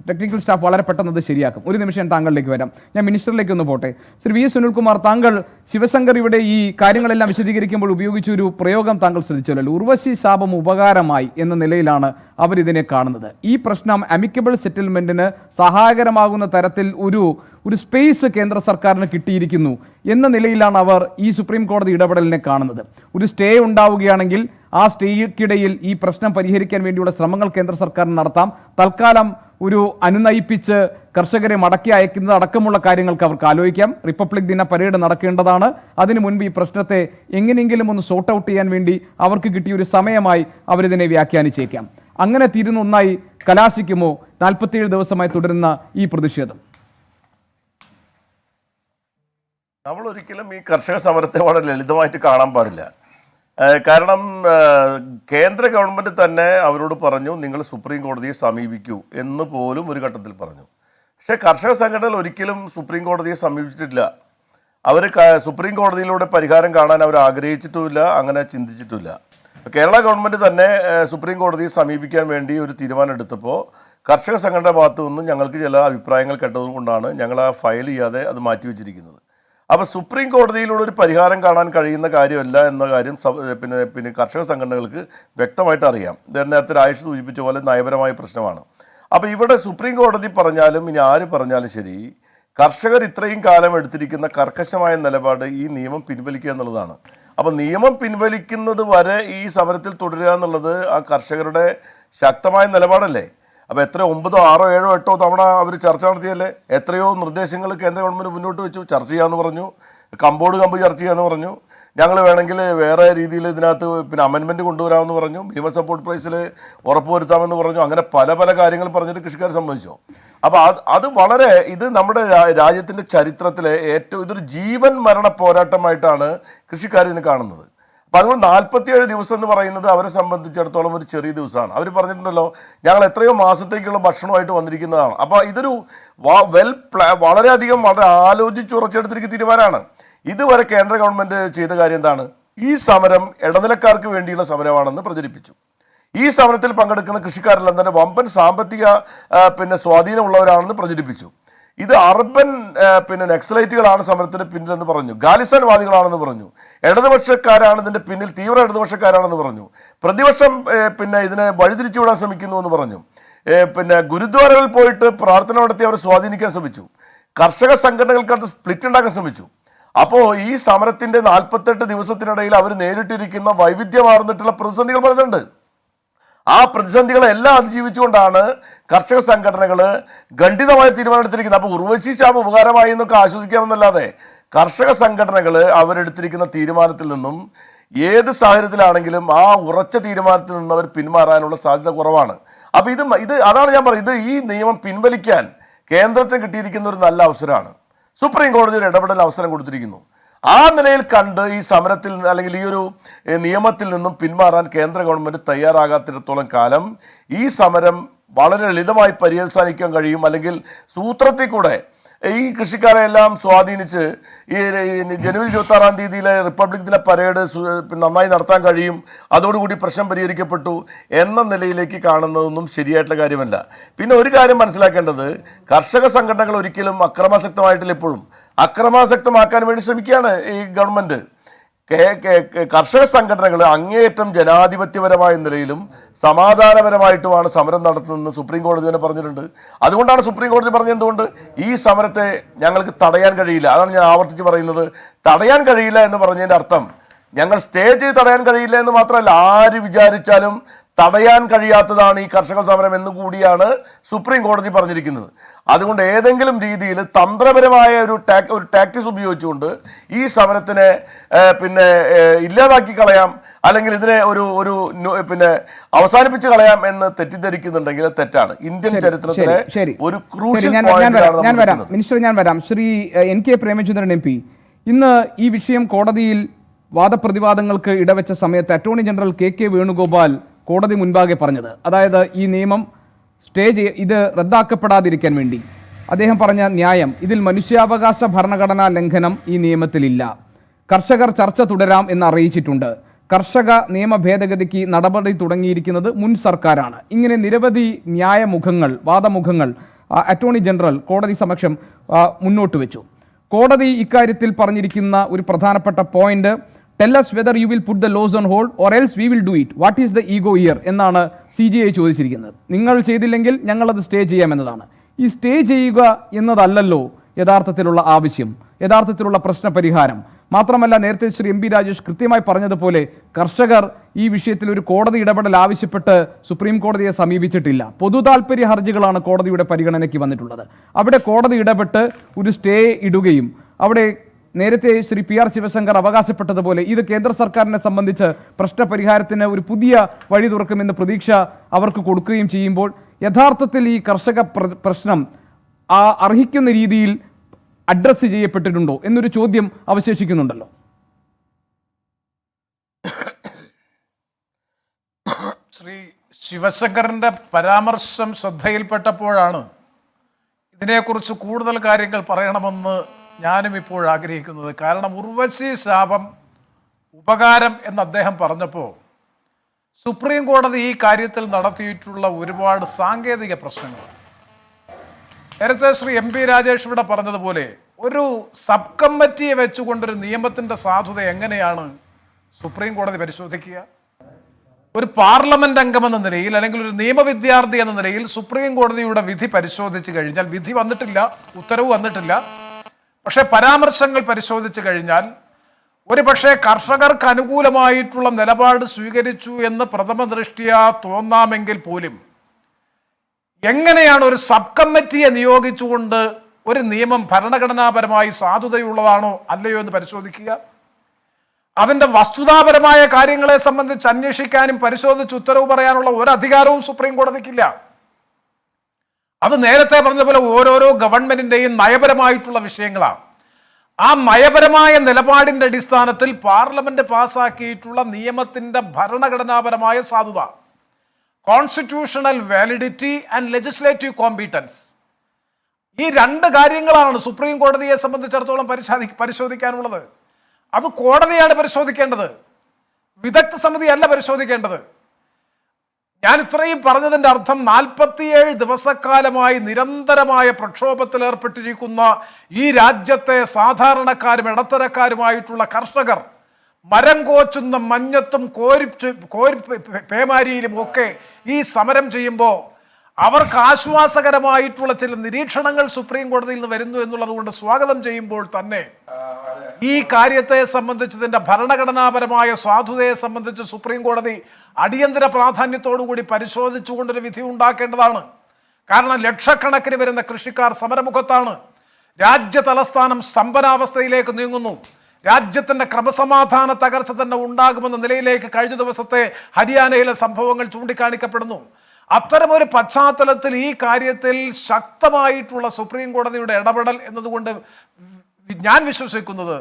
ടെക്നിക്കൽ സ്റ്റാഫ് വളരെ പെട്ടെന്ന് അത് ശരിയാക്കും. ഒരു നിമിഷം ഞാൻ താങ്കളിലേക്ക് വരാം. ഞാൻ മിനിസ്റ്ററിലേക്ക് ഒന്ന് പോട്ടെ. ശ്രീ വി എസ് സുനിൽകുമാർ, താങ്കൾ ശിവശങ്കർ ഇവിടെ ഈ കാര്യങ്ങളെല്ലാം വിശദീകരിക്കുമ്പോൾ ഉപയോഗിച്ച ഒരു പ്രയോഗം താങ്കൾ ശ്രദ്ധിച്ചല്ലോ, ഉർവശി ശാപം ഉപകാരമായി എന്ന നിലയിലാണ് അവരിതിനെ കാണുന്നത്. ഈ പ്രശ്നം അമിക്കബിൾ സെറ്റിൽമെന്റിന് സഹായകരമാകുന്ന തരത്തിൽ ഒരു സ്പേസ് കേന്ദ്ര സർക്കാരിന് കിട്ടിയിരിക്കുന്നു എന്ന നിലയിലാണ് അവർ ഈ സുപ്രീം കോടതി ഇടപെടലിനെ കാണുന്നത്. ഒരു സ്റ്റേ ഉണ്ടാവുകയാണെങ്കിൽ ആ സ്റ്റേയ്ക്കിടയിൽ ഈ പ്രശ്നം പരിഹരിക്കാൻ വേണ്ടിയുള്ള ശ്രമങ്ങൾ കേന്ദ്ര സർക്കാരിന് നടത്താം. തൽക്കാലം ഒരു അനുനയിപ്പിച്ച് കർഷകരെ മടക്കി അയക്കുന്നത് അടക്കമുള്ള കാര്യങ്ങൾക്ക് അവർക്ക് ആലോചിക്കാം. റിപ്പബ്ലിക് ദിന പരേഡ് നടക്കേണ്ടതാണ്. അതിനു മുൻപ് ഈ പ്രശ്നത്തെ എങ്ങനെയെങ്കിലും ഒന്ന് സോർട്ട് ഔട്ട് ചെയ്യാൻ വേണ്ടി അവർക്ക് കിട്ടിയ ഒരു സമയമായി അവരിതിനെ വ്യാഖ്യാനിച്ചേക്കാം. അങ്ങനെ തീരുന്ന ഒന്നായി കലാശിക്കുമോ 47 ദിവസമായി തുടരുന്ന ഈ പ്രതിഷേധം? നമ്മൾ ഒരിക്കലും ഈ കർഷക സമരത്തെ വളരെ ലളിതമായിട്ട് കാണാൻ പാടില്ല. കാരണം കേന്ദ്ര ഗവൺമെൻറ് തന്നെ അവരോട് പറഞ്ഞു നിങ്ങൾ സുപ്രീം കോടതിയെ സമീപിക്കൂ എന്ന് പോലും ഒരു ഘട്ടത്തിൽ പറഞ്ഞു. പക്ഷേ കർഷക സംഘടനകൾ ഒരിക്കലും സുപ്രീം കോടതിയെ സമീപിച്ചിട്ടില്ല. അവർ സുപ്രീം കോടതിയിലൂടെ പരിഹാരം കാണാൻ അവർ ആഗ്രഹിച്ചിട്ടുമില്ല, അങ്ങനെ ചിന്തിച്ചിട്ടുമില്ല. കേരള ഗവൺമെൻറ് തന്നെ സുപ്രീം കോടതിയെ സമീപിക്കാൻ വേണ്ടി ഒരു തീരുമാനം എടുത്തപ്പോൾ കർഷക സംഘടനയുടെ ഭാഗത്തു നിന്നും ഞങ്ങൾക്ക് ചില അഭിപ്രായങ്ങൾ കേട്ടതുകൊണ്ടാണ് ഞങ്ങൾ ആ ഫയൽ ചെയ്യാതെ അത് മാറ്റിവെച്ചിരിക്കുന്നത്. അപ്പോൾ സുപ്രീം കോടതിയിലൂടെ ഒരു പരിഹാരം കാണാൻ കഴിയുന്ന കാര്യമല്ല എന്ന കാര്യം പിന്നെ കർഷക സംഘടനകൾക്ക് വ്യക്തമായിട്ട് അറിയാം. നേരത്തെ രാജേഷ് സൂചിപ്പിച്ച പോലെ നയപരമായ പ്രശ്നമാണ്. അപ്പോൾ ഇവിടെ സുപ്രീം കോടതി പറഞ്ഞാലും ഇനി ആര് പറഞ്ഞാലും ശരി, കർഷകർ ഇത്രയും കാലം എടുത്തിരിക്കുന്ന കർക്കശമായ നിലപാട് ഈ നിയമം പിൻവലിക്കുക എന്നുള്ളതാണ്. അപ്പോൾ നിയമം പിൻവലിക്കുന്നത് വരെ ഈ സമരത്തിൽ തുടരുക എന്നുള്ളത് ആ കർഷകരുടെ ശക്തമായ നിലപാടല്ലേ? അപ്പോൾ എത്ര 9, 6, 7, 8 തവണ അവർ ചർച്ച നടത്തിയല്ലേ? എത്രയോ നിർദ്ദേശങ്ങൾ കേന്ദ്ര ഗവൺമെൻറ് മുന്നോട്ട് വെച്ചു. ചർച്ച ചെയ്യാമെന്ന് പറഞ്ഞു, കമ്പ് ചർച്ച ചെയ്യാമെന്ന് പറഞ്ഞു, ഞങ്ങൾ വേണമെങ്കിൽ വേറെ രീതിയിൽ ഇതിനകത്ത് പിന്നെ അമെൻമെൻറ്റ് കൊണ്ടുവരാമെന്ന് പറഞ്ഞു, മിനിമം സപ്പോർട്ട് പ്രൈസിൽ ഉറപ്പുവരുത്താമെന്ന് പറഞ്ഞു. അങ്ങനെ പല പല കാര്യങ്ങൾ പറഞ്ഞിട്ട് കൃഷിക്കാർ സമ്മതിച്ചു. അപ്പോൾ അത് വളരെ ഇത് നമ്മുടെ രാജ്യത്തിൻ്റെ ചരിത്രത്തിലെ ഏറ്റവും ഇതൊരു ജീവൻ മരണ പോരാട്ടമായിട്ടാണ് കൃഷിക്കാർ ഇതിനെ കാണുന്നത്. അപ്പോൾ അതുകൊണ്ട് 47 ദിവസം എന്ന് പറയുന്നത് അവരെ സംബന്ധിച്ചിടത്തോളം ഒരു ചെറിയ ദിവസമാണ്. അവർ പറഞ്ഞിട്ടുണ്ടല്ലോ ഞങ്ങൾ എത്രയോ മാസത്തേക്കുള്ള ഭക്ഷണമായിട്ട് വന്നിരിക്കുന്നതാണ്. അപ്പോൾ ഇതൊരു വളരെയധികം വളരെ ആലോചിച്ച് ഉറച്ചെടുത്തിരിക്കുന്ന തീരുമാനമാണ്. ഇതുവരെ കേന്ദ്ര ഗവൺമെൻറ് ചെയ്ത കാര്യം എന്താണ്? ഈ സമരം ഇടനിലക്കാർക്ക് വേണ്ടിയുള്ള സമരമാണെന്ന് പ്രചരിപ്പിച്ചു. ഈ സമരത്തിൽ പങ്കെടുക്കുന്ന കൃഷിക്കാരെല്ലാം തന്നെ വമ്പൻ സാമ്പത്തിക സ്വാധീനമുള്ളവരാണെന്ന് പ്രചരിപ്പിച്ചു. ഇത് അർബൻ നക്സലൈറ്റുകളാണ് സമരത്തിന് പിന്നിലെന്ന് പറഞ്ഞു. ഖാലിസ്ഥാൻവാദികളാണെന്ന് പറഞ്ഞു. ഇടതുപക്ഷക്കാരാണ് ഇതിന്റെ പിന്നിൽ, തീവ്ര ഇടതുപക്ഷക്കാരാണെന്ന് പറഞ്ഞു. പ്രതിപക്ഷം ഇതിനെ വഴിതിരിച്ചുവിടാൻ ശ്രമിക്കുന്നു എന്ന് പറഞ്ഞു. ഗുരുദ്വാരകളിൽ പോയിട്ട് പ്രാർത്ഥന നടത്തി അവരെ സ്വാധീനിക്കാൻ ശ്രമിച്ചു. കർഷക സംഘടനകൾക്കകത്ത് സ്പ്ലിറ്റ് ഉണ്ടാക്കാൻ ശ്രമിച്ചു. അപ്പോൾ ഈ സമരത്തിന്റെ 48 ദിവസത്തിനിടയിൽ അവർ നേരിട്ടിരിക്കുന്ന വൈവിധ്യമാർന്നിട്ടുള്ള പ്രതിസന്ധികൾ പറയുന്നുണ്ട്. ആ പ്രതിസന്ധികളെല്ലാം അതിജീവിച്ചുകൊണ്ടാണ് കർഷക സംഘടനകൾ ഖണ്ഡിതമായ തീരുമാനമെടുത്തിരിക്കുന്നത്. അപ്പോൾ ഉർവശി ശാപം ഉപകാരമായി എന്നൊക്കെ ആശ്വസിക്കാമെന്നല്ലാതെ കർഷക സംഘടനകൾ അവരെടുത്തിരിക്കുന്ന തീരുമാനത്തിൽ നിന്നും ഏത് സാഹചര്യത്തിലാണെങ്കിലും ആ ഉറച്ച തീരുമാനത്തിൽ നിന്ന് അവർ പിന്മാറാനുള്ള സാധ്യത കുറവാണ്. അപ്പോൾ ഇത് അതാണ് ഞാൻ പറയുന്നത്, ഈ നിയമം പിൻവലിക്കാൻ കേന്ദ്രത്തിന് കിട്ടിയിരിക്കുന്ന ഒരു നല്ല അവസരമാണ്. സുപ്രീം കോടതി ഒരു ഇടപെടൽ അവസരം കൊടുത്തിരിക്കുന്നു. ആ നിലയിൽ കണ്ട് ഈ സമരത്തിൽ അല്ലെങ്കിൽ ഈ ഒരു നിയമത്തിൽ നിന്നും പിന്മാറാൻ കേന്ദ്ര ഗവൺമെന്റ് തയ്യാറാകാത്തിടത്തോളം കാലം ഈ സമരം വളരെ ലളിതമായി പര്യവസാനിക്കാൻ കഴിയും. അല്ലെങ്കിൽ സൂത്രത്തിൽ കൂടെ ഈ കൃഷിക്കാരെ എല്ലാം സ്വാധീനിച്ച് ഈ ജനുവരി 26-ാം തീയതിയിലെ റിപ്പബ്ലിക് ദിന പരേഡ് നന്നായി നടത്താൻ കഴിയും, അതോടുകൂടി പ്രശ്നം പരിഹരിക്കപ്പെട്ടു എന്ന നിലയിലേക്ക് കാണുന്നതൊന്നും ശരിയായിട്ടുള്ള കാര്യമല്ല. പിന്നെ ഒരു കാര്യം മനസ്സിലാക്കേണ്ടത്, കർഷക സംഘടനകൾ ഒരിക്കലും അക്രമാസക്തമായിട്ടില്ല. എപ്പോഴും അക്രമാസക്തമാക്കാൻ വേണ്ടി ശ്രമിക്കുകയാണ് ഈ ഗവൺമെന്റ്. കർഷക സംഘടനകൾ അങ്ങേയറ്റം ജനാധിപത്യപരമായ നിലയിലും സമാധാനപരമായിട്ടുമാണ് സമരം നടത്തുന്നതെന്ന് സുപ്രീം കോടതി തന്നെ പറഞ്ഞിട്ടുണ്ട്. അതുകൊണ്ടാണ് സുപ്രീം കോടതി പറഞ്ഞത് എന്തുകൊണ്ട് ഈ സമരത്തെ ഞങ്ങൾക്ക് തടയാൻ കഴിയില്ല. അതാണ് ഞാൻ ആവർത്തിച്ച് പറയുന്നത്. തടയാൻ കഴിയില്ല എന്ന് പറഞ്ഞതിൻ്റെ അർത്ഥം ഞങ്ങൾ സ്റ്റേ ചെയ്ത് തടയാൻ കഴിയില്ല എന്ന് മാത്രമല്ല, ആര് വിചാരിച്ചാലും തടയാൻ കഴിയാത്തതാണ് ഈ കർഷക സമരം എന്നുകൂടിയാണ് സുപ്രീം കോടതി പറഞ്ഞിരിക്കുന്നത്. അതുകൊണ്ട് ഏതെങ്കിലും രീതിയിൽ തന്ത്രപരമായ ഒരു ടാക്ടിക്സ് ഉപയോഗിച്ചുകൊണ്ട് ഈ സമരത്തിനെ ഇല്ലാതാക്കി കളയാം, അല്ലെങ്കിൽ ഇതിനെ ഒരു അവസാനിപ്പിച്ച് കളയാം എന്ന് തെറ്റിദ്ധരിക്കുന്നുണ്ടെങ്കിൽ തെറ്റാണ്. ഇന്ത്യൻ ചരിത്രത്തിലെ ഒരു ക്രൂഷ്യൽ പോയിന്റാണ്. മിനിസ്റ്റർ, ഞാൻ വരാം. ശ്രീ NK പ്രേമചന്ദ്രൻ MP ഇന്ന് ഈ വിഷയം കോടതിയിൽ വാദപ്രതിവാദങ്ങൾക്ക് ഇടവെച്ച സമയത്ത് അറ്റോർണി ജനറൽ KK വേണുഗോപാൽ കോടതി മുൻപാകെ പറഞ്ഞത്, അതായത് ഈ നിയമം ഇത് റദ്ദാക്കപ്പെടാതിരിക്കാൻ വേണ്ടി അദ്ദേഹം പറഞ്ഞ ന്യായം, ഇതിൽ മനുഷ്യാവകാശ ഭരണഘടനാ ലംഘനം ഈ നിയമത്തിലില്ല, കർഷകർ ചർച്ച തുടരാം എന്ന് അറിയിച്ചിട്ടുണ്ട്, കർഷക നിയമ ഭേദഗതിക്ക് നടപടി തുടങ്ങിയിരിക്കുന്നത് മുൻ സർക്കാരാണ്. ഇങ്ങനെ നിരവധി ന്യായമുഖങ്ങൾ, വാദമുഖങ്ങൾ അറ്റോർണി ജനറൽ കോടതി സമക്ഷം മുന്നോട്ട് വെച്ചു. കോടതി ഇക്കാര്യത്തിൽ പറഞ്ഞിരിക്കുന്ന ഒരു പ്രധാനപ്പെട്ട point, tell us whether you will put the laws on hold or else we will do it. What is the ego here എന്നാണ് CJI ചോദിച്ചിരിക്കുന്നത്. നിങ്ങൾ ചെയ്തില്ലെങ്കിൽ ഞങ്ങളത് സ്റ്റേ ചെയ്യാമെന്നതാണ്. ഈ സ്റ്റേ ചെയ്യുക എന്നതല്ലല്ലോ യഥാർത്ഥത്തിലുള്ള ആവശ്യം, യഥാർത്ഥത്തിലുള്ള പ്രശ്ന പരിഹാരം. മാത്രമല്ല, നേരത്തെ ശ്രീ MP രാജേഷ് കൃത്യമായി പറഞ്ഞതുപോലെ കർഷകർ ഈ വിഷയത്തിൽ ഒരു കോടതി ഇടപെടൽ ആവശ്യപ്പെട്ട് സുപ്രീം കോടതിയെ സമീപിച്ചിട്ടില്ല. പൊതു താൽപര്യ ഹർജികളാണ് കോടതിയുടെ പരിഗണനയ്ക്ക് വന്നിട്ടുള്ളത്. അവിടെ കോടതി ഇടപെട്ട് ഒരു സ്റ്റേ ഇടുകയും അവിടെ നേരത്തെ ശ്രീ PR ശിവശങ്കർ അവകാശപ്പെട്ടതുപോലെ ഇത് കേന്ദ്ര സർക്കാരിനെ സംബന്ധിച്ച് പ്രശ്നപരിഹാരത്തിന് ഒരു പുതിയ വഴി തുറക്കുമെന്ന് പ്രതീക്ഷ അവർക്ക് കൊടുക്കുകയും ചെയ്യുമ്പോൾ യഥാർത്ഥത്തിൽ ഈ കർഷക പ്രശ്നം അർഹിക്കുന്ന രീതിയിൽ അഡ്രസ്സ് ചെയ്യപ്പെട്ടിട്ടുണ്ടോ എന്നൊരു ചോദ്യം അവശേഷിക്കുന്നുണ്ടല്ലോ. ശ്രീ ശിവശങ്കറിന്റെ പരാമർശം ശ്രദ്ധയിൽപ്പെട്ടപ്പോഴാണ് ഇതിനെക്കുറിച്ച് കൂടുതൽ കാര്യങ്ങൾ പറയണമെന്ന് ഞാനും ഇപ്പോൾ ആഗ്രഹിക്കുന്നത്. കാരണം ഉർവശി ശാപം ഉപകാരം എന്ന് അദ്ദേഹം പറഞ്ഞപ്പോൾ സുപ്രീം കോടതി ഈ കാര്യത്തിൽ നടത്തിയിട്ടുള്ള ഒരുപാട് സാങ്കേതിക പ്രശ്നങ്ങൾ, നേരത്തെ ശ്രീ MP രാജേഷ് ഇവിടെ പറഞ്ഞതുപോലെ ഒരു സബ് കമ്മിറ്റിയെ വെച്ചുകൊണ്ടൊരു നിയമത്തിൻ്റെ സാധുത എങ്ങനെയാണ് സുപ്രീം കോടതി പരിശോധിക്കുക? ഒരു പാർലമെന്റ് അംഗമെന്ന നിലയിൽ അല്ലെങ്കിൽ ഒരു നിയമവിദ്യാർത്ഥി എന്ന നിലയിൽ സുപ്രീം കോടതിയുടെ വിധി പരിശോധിച്ച് കഴിഞ്ഞാൽ, വിധി വന്നിട്ടില്ല, ഉത്തരവ് വന്നിട്ടില്ല, പക്ഷെ പരാമർശങ്ങൾ പരിശോധിച്ചു കഴിഞ്ഞാൽ ഒരു പക്ഷേ കർഷകർക്ക് അനുകൂലമായിട്ടുള്ള നിലപാട് സ്വീകരിച്ചു എന്ന് പ്രഥമ ദൃഷ്ട്യാ തോന്നാമെങ്കിൽ പോലും എങ്ങനെയാണ് ഒരു സബ് കമ്മിറ്റിയെ നിയോഗിച്ചുകൊണ്ട് ഒരു നിയമം ഭരണഘടനാപരമായി സാധുതയുള്ളതാണോ അല്ലയോ എന്ന് പരിശോധിക്കുക? അതിൻ്റെ വസ്തുതാപരമായ കാര്യങ്ങളെ സംബന്ധിച്ച് അന്വേഷിക്കാനും പരിശോധിച്ച് ഉത്തരവ് പറയാനുള്ള ഒരു അധികാരവും സുപ്രീം കോടതിക്കില്ല. അത് നേരത്തെ പറഞ്ഞതുപോലെ ഓരോരോ ഗവൺമെന്റിന്റെയും നയപരമായിട്ടുള്ള വിഷയങ്ങളാണ്. ആ നയപരമായ നിലപാടിന്റെ അടിസ്ഥാനത്തിൽ പാർലമെന്റ് പാസാക്കിയിട്ടുള്ള നിയമത്തിന്റെ ഭരണഘടനാപരമായ സാധുത, constitutional validity and legislative competence, ഈ രണ്ട് കാര്യങ്ങളാണ് സുപ്രീം കോടതിയെ സംബന്ധിച്ചിടത്തോളം പരിശോധിക്കാനുള്ളത്. അത് കോടതിയാണ് പരിശോധിക്കേണ്ടത്. വിദഗ്ധ സമിതിയല്ല പരിശോധിക്കേണ്ടത്. ഞാൻ ഇത്രയും പറഞ്ഞതിൻ്റെ അർത്ഥം 47 ദിവസക്കാലമായി നിരന്തരമായ പ്രക്ഷോഭത്തിൽ ഏർപ്പെട്ടിരിക്കുന്ന ഈ രാജ്യത്തെ സാധാരണക്കാരും ഇടത്തരക്കാരുമായിട്ടുള്ള കർഷകർ മരം കോച്ചുന്ന മഞ്ഞത്തും കോരി പേമാരിയിലും ഒക്കെ ഈ സമരം ചെയ്യുമ്പോൾ അവർക്ക് ആശ്വാസകരമായിട്ടുള്ള ചില നിരീക്ഷണങ്ങൾ സുപ്രീം കോടതിയിൽ നിന്ന് വരുന്നു എന്നുള്ളത് കൊണ്ട് സ്വാഗതം ചെയ്യുമ്പോൾ തന്നെ ഈ കാര്യത്തെ സംബന്ധിച്ചതിൻ്റെ ഭരണഘടനാപരമായ സാധുതയെ സംബന്ധിച്ച് സുപ്രീം കോടതി അടിയന്തര പ്രാധാന്യത്തോടുകൂടി പരിശോധിച്ചുകൊണ്ടൊരു വിധി ഉണ്ടാക്കേണ്ടതാണ്. കാരണം ലക്ഷക്കണക്കിന് വരുന്ന കൃഷിക്കാർ സമരമുഖത്താണ്. രാജ്യ തലസ്ഥാനം സ്തംഭനാവസ്ഥയിലേക്ക് നീങ്ങുന്നു. രാജ്യത്തിൻ്റെ ക്രമസമാധാന തകർച്ച തന്നെ ഉണ്ടാകുമെന്ന നിലയിലേക്ക് കഴിഞ്ഞ ദിവസത്തെ ഹരിയാനയിലെ സംഭവങ്ങൾ ചൂണ്ടിക്കാണിക്കപ്പെടുന്നു. അത്തരമൊരു പശ്ചാത്തലത്തിൽ ഈ കാര്യത്തിൽ ശക്തമായിട്ടുള്ള സുപ്രീം കോടതിയുടെ ഇടപെടൽ എന്നതുകൊണ്ട് ഞാൻ വിശ്വസിക്കുന്നത്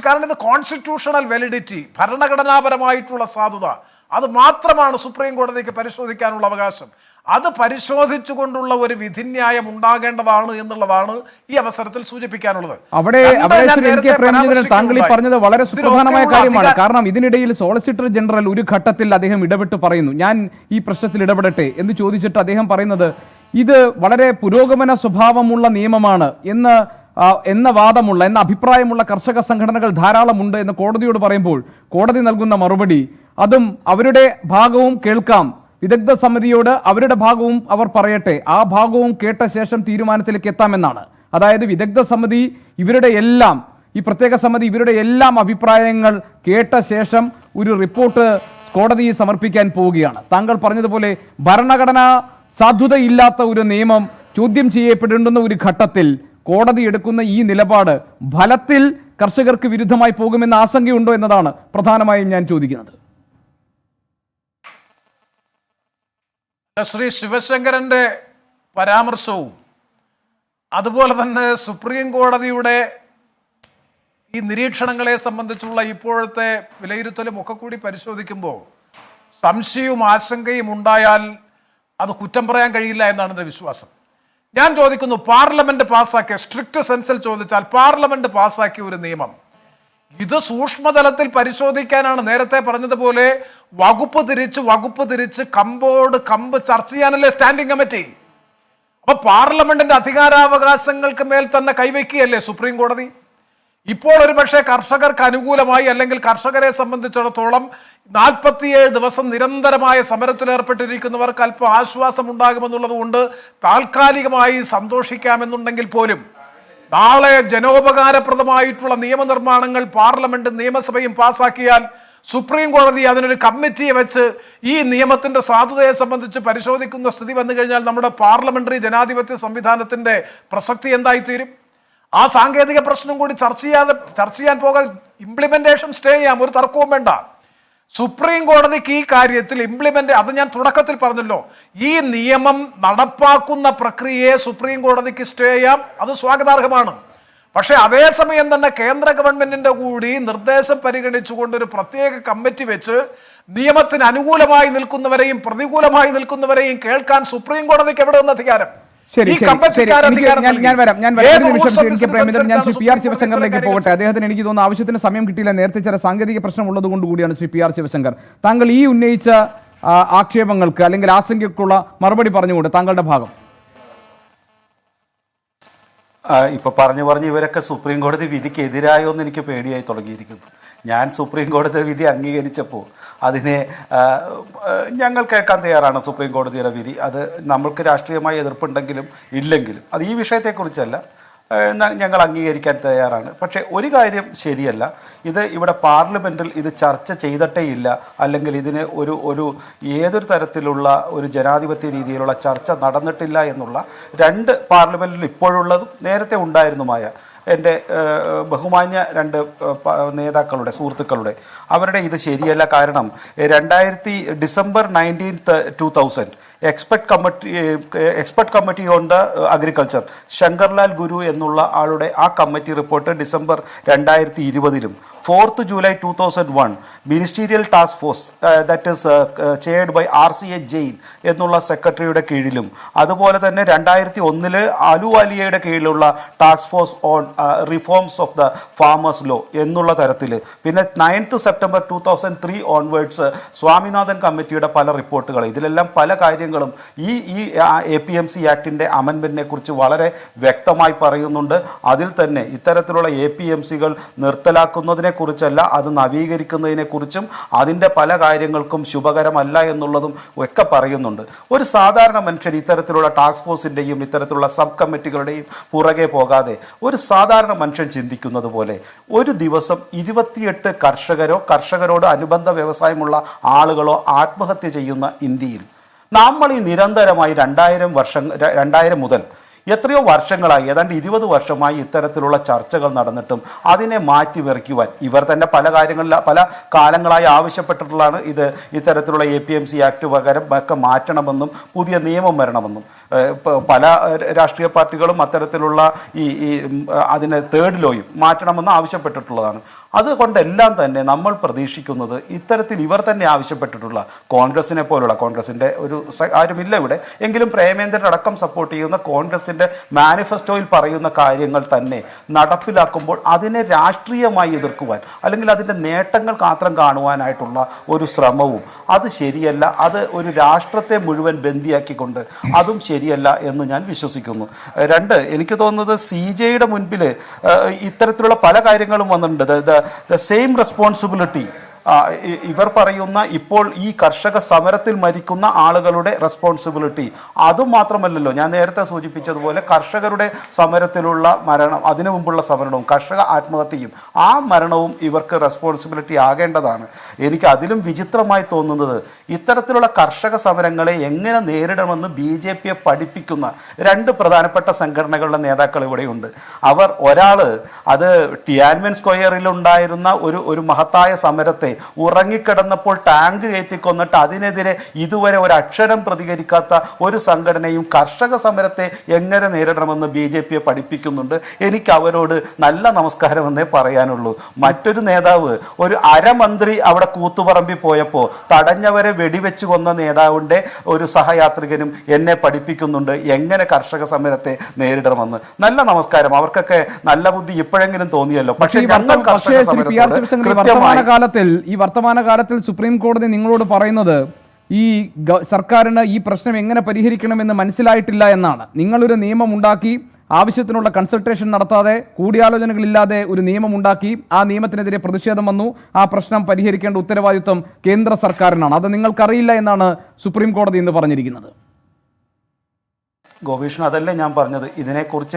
കാരണം ഇത് കോൺസ്റ്റിറ്റ്യൂഷണൽ വാലിഡിറ്റി, ഭരണഘടനാപരമായിട്ടുള്ള സാധുത, അത് മാത്രമാണ് സുപ്രീം കോടതിക്ക് പരിശോധിക്കാനുള്ള അവകാശം. അത് പരിശോധിച്ചുകൊണ്ടുള്ള ഒരു വിധിന്യായം ഉണ്ടാകേണ്ടതാണ് എന്നുള്ളതാണ് ഈ അവസരത്തിൽ സൂചിപ്പിക്കാനുള്ളത്. അവിടെ താങ്കൾ ഈ പറഞ്ഞത് വളരെ സുപ്രധാനമായ കാര്യമാണ്. കാരണം ഇതിനിടയിൽ സോളിസിറ്റർ ജനറൽ ഒരു ഘട്ടത്തിൽ അദ്ദേഹം ഇടപെട്ട് പറയുന്നു, ഞാൻ ഈ പ്രശ്നത്തിൽ ഇടപെടട്ടെ എന്ന് ചോദിച്ചിട്ട് അദ്ദേഹം പറയുന്നത് ഇത് വളരെ പുരോഗമന സ്വഭാവമുള്ള നിയമമാണ് എന്ന വാദമുള്ള എന്ന അഭിപ്രായമുള്ള കർഷക സംഘടനകൾ ധാരാളമുണ്ട് എന്ന് കോടതിയോട് പറയുമ്പോൾ കോടതി നൽകുന്ന മറുപടി അതും അവരുടെ ഭാഗവും കേൾക്കാം, വിദഗ്ധ സമിതിയോട് അവരുടെ ഭാഗവും അവർ പറയട്ടെ, ആ ഭാഗവും കേട്ട ശേഷം തീരുമാനത്തിലേക്ക് എത്താമെന്നാണ്. അതായത് വിദഗ്ധ സമിതി ഇവരുടെ എല്ലാം, ഈ പ്രത്യേക സമിതി ഇവരുടെ എല്ലാം അഭിപ്രായങ്ങൾ കേട്ട ശേഷം ഒരു റിപ്പോർട്ട് കോടതിയിൽ സമർപ്പിക്കാൻ പോവുകയാണ്. താങ്കൾ പറഞ്ഞതുപോലെ ഭരണഘടനാ സാധുതയില്ലാത്ത ഒരു നിയമം ചോദ്യം ചെയ്യപ്പെടേണ്ടുന്ന ഒരു ഘട്ടത്തിൽ കോടതി എടുക്കുന്ന ഈ നിലപാട് ഫലത്തിൽ കർഷകർക്ക് വിരുദ്ധമായി പോകുമെന്ന ആശങ്കയുണ്ടോ എന്നതാണ് പ്രധാനമായും ഞാൻ ചോദിക്കുന്നത്. ശ്രീ ശിവശങ്കരന്റെ പരാമർശവും അതുപോലെ തന്നെ സുപ്രീം കോടതിയുടെ ഈ നിരീക്ഷണങ്ങളെ സംബന്ധിച്ചുള്ള ഇപ്പോഴത്തെ വിലയിരുത്തലും ഒക്കെ കൂടി പരിശോധിക്കുമ്പോൾ സംശയവും ആശങ്കയും ഉണ്ടായാൽ അത് കുറ്റം പറയാൻ കഴിയില്ല എന്നാണ് എൻ്റെ വിശ്വാസം. ഞാൻ ചോദിക്കുന്നു, പാർലമെന്റ് പാസ്സാക്കിയ, സ്ട്രിക്റ്റ് സെൻസിൽ ചോദിച്ചാൽ പാർലമെന്റ് പാസ്സാക്കിയ ഒരു നിയമം ഇത് സൂക്ഷ്മതലത്തിൽ പരിശോധിക്കാനാണ്. നേരത്തെ പറഞ്ഞതുപോലെ വകുപ്പ് തിരിച്ച് കമ്പ് ചർച്ച ചെയ്യാനല്ലേ സ്റ്റാൻഡിംഗ് കമ്മിറ്റി. അപ്പൊ പാർലമെന്റിന്റെ അധികാരാവകാശങ്ങൾക്ക് മേൽ തന്നെ കൈവയ്ക്കുകയല്ലേ സുപ്രീം കോടതി. ഇപ്പോൾ ഒരു പക്ഷേ കർഷകർക്ക് അനുകൂലമായി അല്ലെങ്കിൽ കർഷകരെ സംബന്ധിച്ചിടത്തോളം 47 ദിവസം നിരന്തരമായ സമരത്തിലേർപ്പെട്ടിരിക്കുന്നവർക്ക് അല്പം ആശ്വാസം ഉണ്ടാകുമെന്നുള്ളത് കൊണ്ട് താൽക്കാലികമായി സന്തോഷിക്കാമെന്നുണ്ടെങ്കിൽ പോലും നാളെ ജനോപകാരപ്രദമായിട്ടുള്ള നിയമനിർമ്മാണങ്ങൾ പാർലമെന്റും നിയമസഭയും പാസ്സാക്കിയാൽ സുപ്രീം കോടതി അതിനൊരു കമ്മിറ്റിയെ വെച്ച് ഈ നിയമത്തിന്റെ സാധുതയെ സംബന്ധിച്ച് പരിശോധിക്കുന്ന സ്ഥിതി വന്നു കഴിഞ്ഞാൽ നമ്മുടെ പാർലമെന്ററി ജനാധിപത്യ സംവിധാനത്തിന്റെ പ്രസക്തി എന്തായിത്തീരും? ആ സാങ്കേതിക പ്രശ്നം കൂടി ചർച്ച ചെയ്യാൻ പോകാൻ ഇംപ്ലിമെന്റേഷൻ സ്റ്റേ ചെയ്യാം, ഒരു തർക്കവും വേണ്ട. സുപ്രീം കോടതിക്ക് ഈ കാര്യത്തിൽ അത് ഞാൻ തുടക്കത്തിൽ പറഞ്ഞല്ലോ, ഈ നിയമം നടപ്പാക്കുന്ന പ്രക്രിയയെ സുപ്രീം കോടതിക്ക് സ്റ്റേ ചെയ്യാം, അത് സ്വാഗതാർഹമാണ്. പക്ഷെ അതേസമയം തന്നെ കേന്ദ്ര ഗവൺമെന്റിന്റെ കൂടി നിർദ്ദേശം പരിഗണിച്ചുകൊണ്ട് ഒരു പ്രത്യേക കമ്മിറ്റി വെച്ച് നിയമത്തിന് അനുകൂലമായി നിൽക്കുന്നവരെയും പ്രതികൂലമായി നിൽക്കുന്നവരെയും കേൾക്കാൻ സുപ്രീം കോടതിക്ക് എവിടെ നിന്ന് അധികാരം? ശരി, ഞാൻ വരാം. ഞാൻ ശ്രീ പി ആർ ശിവശങ്കറിലേക്ക് പോകട്ടെ. അദ്ദേഹത്തിന് എനിക്ക് തോന്നുന്നു ആവശ്യത്തിന് സമയം കിട്ടിയില്ല, നേരത്തെ ചില സാങ്കേതിക പ്രശ്നം ഉള്ളത് കൊണ്ട് കൂടിയാണ്. ശ്രീ പി ആർ ശിവശങ്കർ, താങ്കൾ ഈ ഉന്നയിച്ച ആക്ഷേപങ്ങൾക്ക് അല്ലെങ്കിൽ ആശങ്കയ്ക്കുള്ള മറുപടി പറഞ്ഞുകൊണ്ട് താങ്കളുടെ ഭാഗം. ഇപ്പൊ പറഞ്ഞു ഇവരൊക്കെ സുപ്രീം കോടതി വിധിക്ക് എതിരായോ എന്ന് എനിക്ക് പേടിയായി തുടങ്ങിയിരിക്കുന്നു. ഞാൻ സുപ്രീം കോടതി വിധി അംഗീകരിച്ചപ്പോൾ അതിനെ ഞങ്ങൾ കേൾക്കാൻ തയ്യാറാണ്. സുപ്രീം കോടതിയുടെ വിധി അത് നമ്മൾക്ക് രാഷ്ട്രീയമായി എതിർപ്പുണ്ടെങ്കിലും ഇല്ലെങ്കിലും അത് ഈ വിഷയത്തെക്കുറിച്ചല്ല, ഞങ്ങൾ അംഗീകരിക്കാൻ തയ്യാറാണ്. പക്ഷേ ഒരു കാര്യം ശരിയല്ല, ഇത് ഇവിടെ പാർലമെൻറ്റിൽ ഇത് ചർച്ച ചെയ്തിട്ടേ ഇല്ല, അല്ലെങ്കിൽ ഇതിന് ഒരു ഏതൊരു തരത്തിലുള്ള ഒരു ജനാധിപത്യ രീതിയിലുള്ള ചർച്ച നടന്നിട്ടില്ല എന്നുള്ള രണ്ട് പാർലമെൻറ്റിൽ ഇപ്പോഴുള്ളതും നേരത്തെ ഉണ്ടായിരുന്നുമായ എൻ്റെ ബഹുമാന്യ രണ്ട് നേതാക്കളുടെ സുഹൃത്തുക്കളുടെ അവരുടെ ഇത് ശരിയല്ല. കാരണം December 19, 2000 expert committee on the agriculture Shankarlal Guru എന്നുള്ള ആളുടെ ആ committee report December 2020 4th July 2001 ministerial task force that is chaired by RCA Jain എന്നുള്ള സെക്രട്ടറിയുടെ കീഴിലും അതുപോലെ തന്നെ 2001 അലുവാലിയയുടെ കീഴിലുള്ള task force on reforms of the farmers law എന്നുള്ള തരത്തിൽ പിന്നെ 9th September 2003 ഓൺവേർഡ്സ് സ്വാമിനാഥൻ കമ്മിറ്റിയുടെ പല റിപ്പോർട്ടുകൾ ഇതിലെല്ലാം പല കാര്യങ്ങളും ഈ APMC ആക്ടിൻ്റെ അമെൻമെൻറ്റിനെ കുറിച്ച് വളരെ വ്യക്തമായി പറയുന്നുണ്ട്. അതിൽ തന്നെ ഇത്തരത്തിലുള്ള APMCകൾ നിർത്തലാക്കുന്നതിനെ കുറിച്ചല്ല അത് നവീകരിക്കുന്നതിനെക്കുറിച്ചും അതിൻ്റെ പല കാര്യങ്ങൾക്കും ശുഭകരമല്ല എന്നുള്ളതും ഒക്കെ പറയുന്നുണ്ട്. ഒരു സാധാരണ മനുഷ്യൻ ഇത്തരത്തിലുള്ള ടാസ്ക് ഫോഴ്സിൻ്റെയും ഇത്തരത്തിലുള്ള സബ് കമ്മിറ്റികളുടെയും പുറകെ പോകാതെ ഒരു സാധാരണ മനുഷ്യൻ ചിന്തിക്കുന്നത് പോലെ ഒരു ദിവസം 28 കർഷകരോട് അനുബന്ധ വ്യവസായമുള്ള ആളുകളോ ആത്മഹത്യ ചെയ്യുന്ന ഇന്ത്യയിൽ നമ്മൾ ഈ നിരന്തരമായി 2000 മുതൽ എത്രയോ വർഷങ്ങളായി ഏതാണ്ട് 20 വർഷമായി ഇത്തരത്തിലുള്ള ചർച്ചകൾ നടന്നിട്ടും അതിനെ മാറ്റിവെറിക്കുവാൻ ഇവർ തന്നെ പല കാലങ്ങളായി ആവശ്യപ്പെട്ടിട്ടുള്ളതാണ് ഇത്തരത്തിലുള്ള APMC ആക്ട് പകരം ഒക്കെ മാറ്റണമെന്നും പുതിയ നിയമം വരണമെന്നും പല രാഷ്ട്രീയ പാർട്ടികളും അത്തരത്തിലുള്ള അതിനെ 3rd ലോയും മാറ്റണമെന്ന് ആവശ്യപ്പെട്ടിട്ടുള്ളതാണ്. അതുകൊണ്ടെല്ലാം തന്നെ നമ്മൾ പ്രതീക്ഷിക്കുന്നത് ഇത്തരത്തിൽ ഇവർ തന്നെ ആവശ്യപ്പെട്ടിട്ടുള്ള കോൺഗ്രസിനെ പോലുള്ള കോൺഗ്രസിൻ്റെ ആരുമില്ല ഇവിടെ എങ്കിലും പ്രേമേന്ദ്രൻ അടക്കം സപ്പോർട്ട് ചെയ്യുന്ന കോൺഗ്രസിൻ്റെ മാനിഫെസ്റ്റോയിൽ പറയുന്ന കാര്യങ്ങൾ തന്നെ നടപ്പിലാക്കുമ്പോൾ അതിനെ രാഷ്ട്രീയമായി എതിർക്കുവാൻ അല്ലെങ്കിൽ അതിൻ്റെ നേട്ടങ്ങൾ മാത്രം കാണുവാനായിട്ടുള്ള ഒരു ശ്രമവും അത് ശരിയല്ല. അത് ഒരു രാഷ്ട്രത്തെ മുഴുവൻ ബന്ദിയാക്കിക്കൊണ്ട് അതും ശരിയല്ല എന്ന് ഞാൻ വിശ്വസിക്കുന്നു. 2 എനിക്ക് തോന്നുന്നത് CJയുടെ മുൻപിൽ ഇത്തരത്തിലുള്ള പല കാര്യങ്ങളും വന്നിട്ടുണ്ട്. The same responsibility ഇവർ പറയുന്ന ഇപ്പോൾ ഈ കർഷക സമരത്തിൽ മരിക്കുന്ന ആളുകളുടെ റെസ്പോൺസിബിലിറ്റി അതുമാത്രമല്ലല്ലോ ഞാൻ നേരത്തെ സൂചിപ്പിച്ചതുപോലെ കർഷകരുടെ സമരത്തിലുള്ള മരണം അതിനു മുമ്പുള്ള സമരവും കർഷക ആത്മഹത്യയും ആ മരണവും ഇവർക്ക് റെസ്പോൺസിബിലിറ്റി ആകേണ്ടതാണ്. എനിക്ക് അതിലും വിചിത്രമായി തോന്നുന്നത് ഇത്തരത്തിലുള്ള കർഷക സമരങ്ങളെ എങ്ങനെ നേരിടണമെന്ന് BJPയെ പഠിപ്പിക്കുന്ന 2 പ്രധാനപ്പെട്ട സംഘടനകളുടെ നേതാക്കൾ ഇവിടെയുണ്ട്. ഒരാൾ അത് ടിയാൻമെൻ സ്ക്വയറിലുണ്ടായിരുന്ന ഒരു മഹത്തായ സമരത്തെ ഉറങ്ങിക്കിടന്നപ്പോൾ ടാങ്ക് കയറ്റിക്കൊന്നിട്ട് അതിനെതിരെ ഇതുവരെ ഒരു അക്ഷരം പ്രതികരിക്കാത്ത ഒരു സംഘടനയും കർഷക സമരത്തെ എങ്ങനെ നേരിടണമെന്ന് BJPയെ പഠിപ്പിക്കുന്നുണ്ട്. എനിക്ക് അവരോട് നല്ല നമസ്കാരമെന്നേ പറയാനുള്ളൂ. മറ്റൊരു നേതാവ് ഒരു അരമന്ത്രി അവിടെ കൂത്തുപറമ്പിൽ പോയപ്പോൾ തടഞ്ഞവരെ വെടിവെച്ച് കൊന്ന നേതാവിൻ്റെ ഒരു സഹയാത്രികനും എന്നെ പഠിപ്പിക്കുന്നുണ്ട് എങ്ങനെ കർഷക സമരത്തെ നേരിടണമെന്ന്. നല്ല നമസ്കാരം, അവർക്കൊക്കെ നല്ല ബുദ്ധി ഇപ്പോഴെങ്കിലും തോന്നിയല്ലോ. പക്ഷേ ഞങ്ങൾ കർഷക സമരത്തോട് കൃത്യമായി ഈ വർത്തമാനകാലത്തിൽ സുപ്രീം കോടതി നിങ്ങളോട് പറയുന്നത് ഈ സർക്കാരിന് ഈ പ്രശ്നം എങ്ങനെ പരിഹരിക്കണമെന്ന് മനസ്സിലായിട്ടില്ല എന്നാണ്. നിങ്ങളൊരു നിയമം ഉണ്ടാക്കി ആവശ്യത്തിനുള്ള കൺസൾട്ടേഷൻ നടത്താതെ കൂടിയാലോചനകളില്ലാതെ ഒരു നിയമം ഉണ്ടാക്കി ആ നിയമത്തിനെതിരെ പ്രതിഷേധം വന്നു. ആ പ്രശ്നം പരിഹരിക്കേണ്ട ഉത്തരവാദിത്വം കേന്ദ്ര സർക്കാരിനാണ്. അത് നിങ്ങൾക്കറിയില്ല എന്നാണ് സുപ്രീം കോടതി ഇന്ന് പറഞ്ഞിരിക്കുന്നത്. ഗോപീഷ്ണൻ, അതല്ലേ ഞാൻ പറഞ്ഞത്. ഇതിനെക്കുറിച്ച്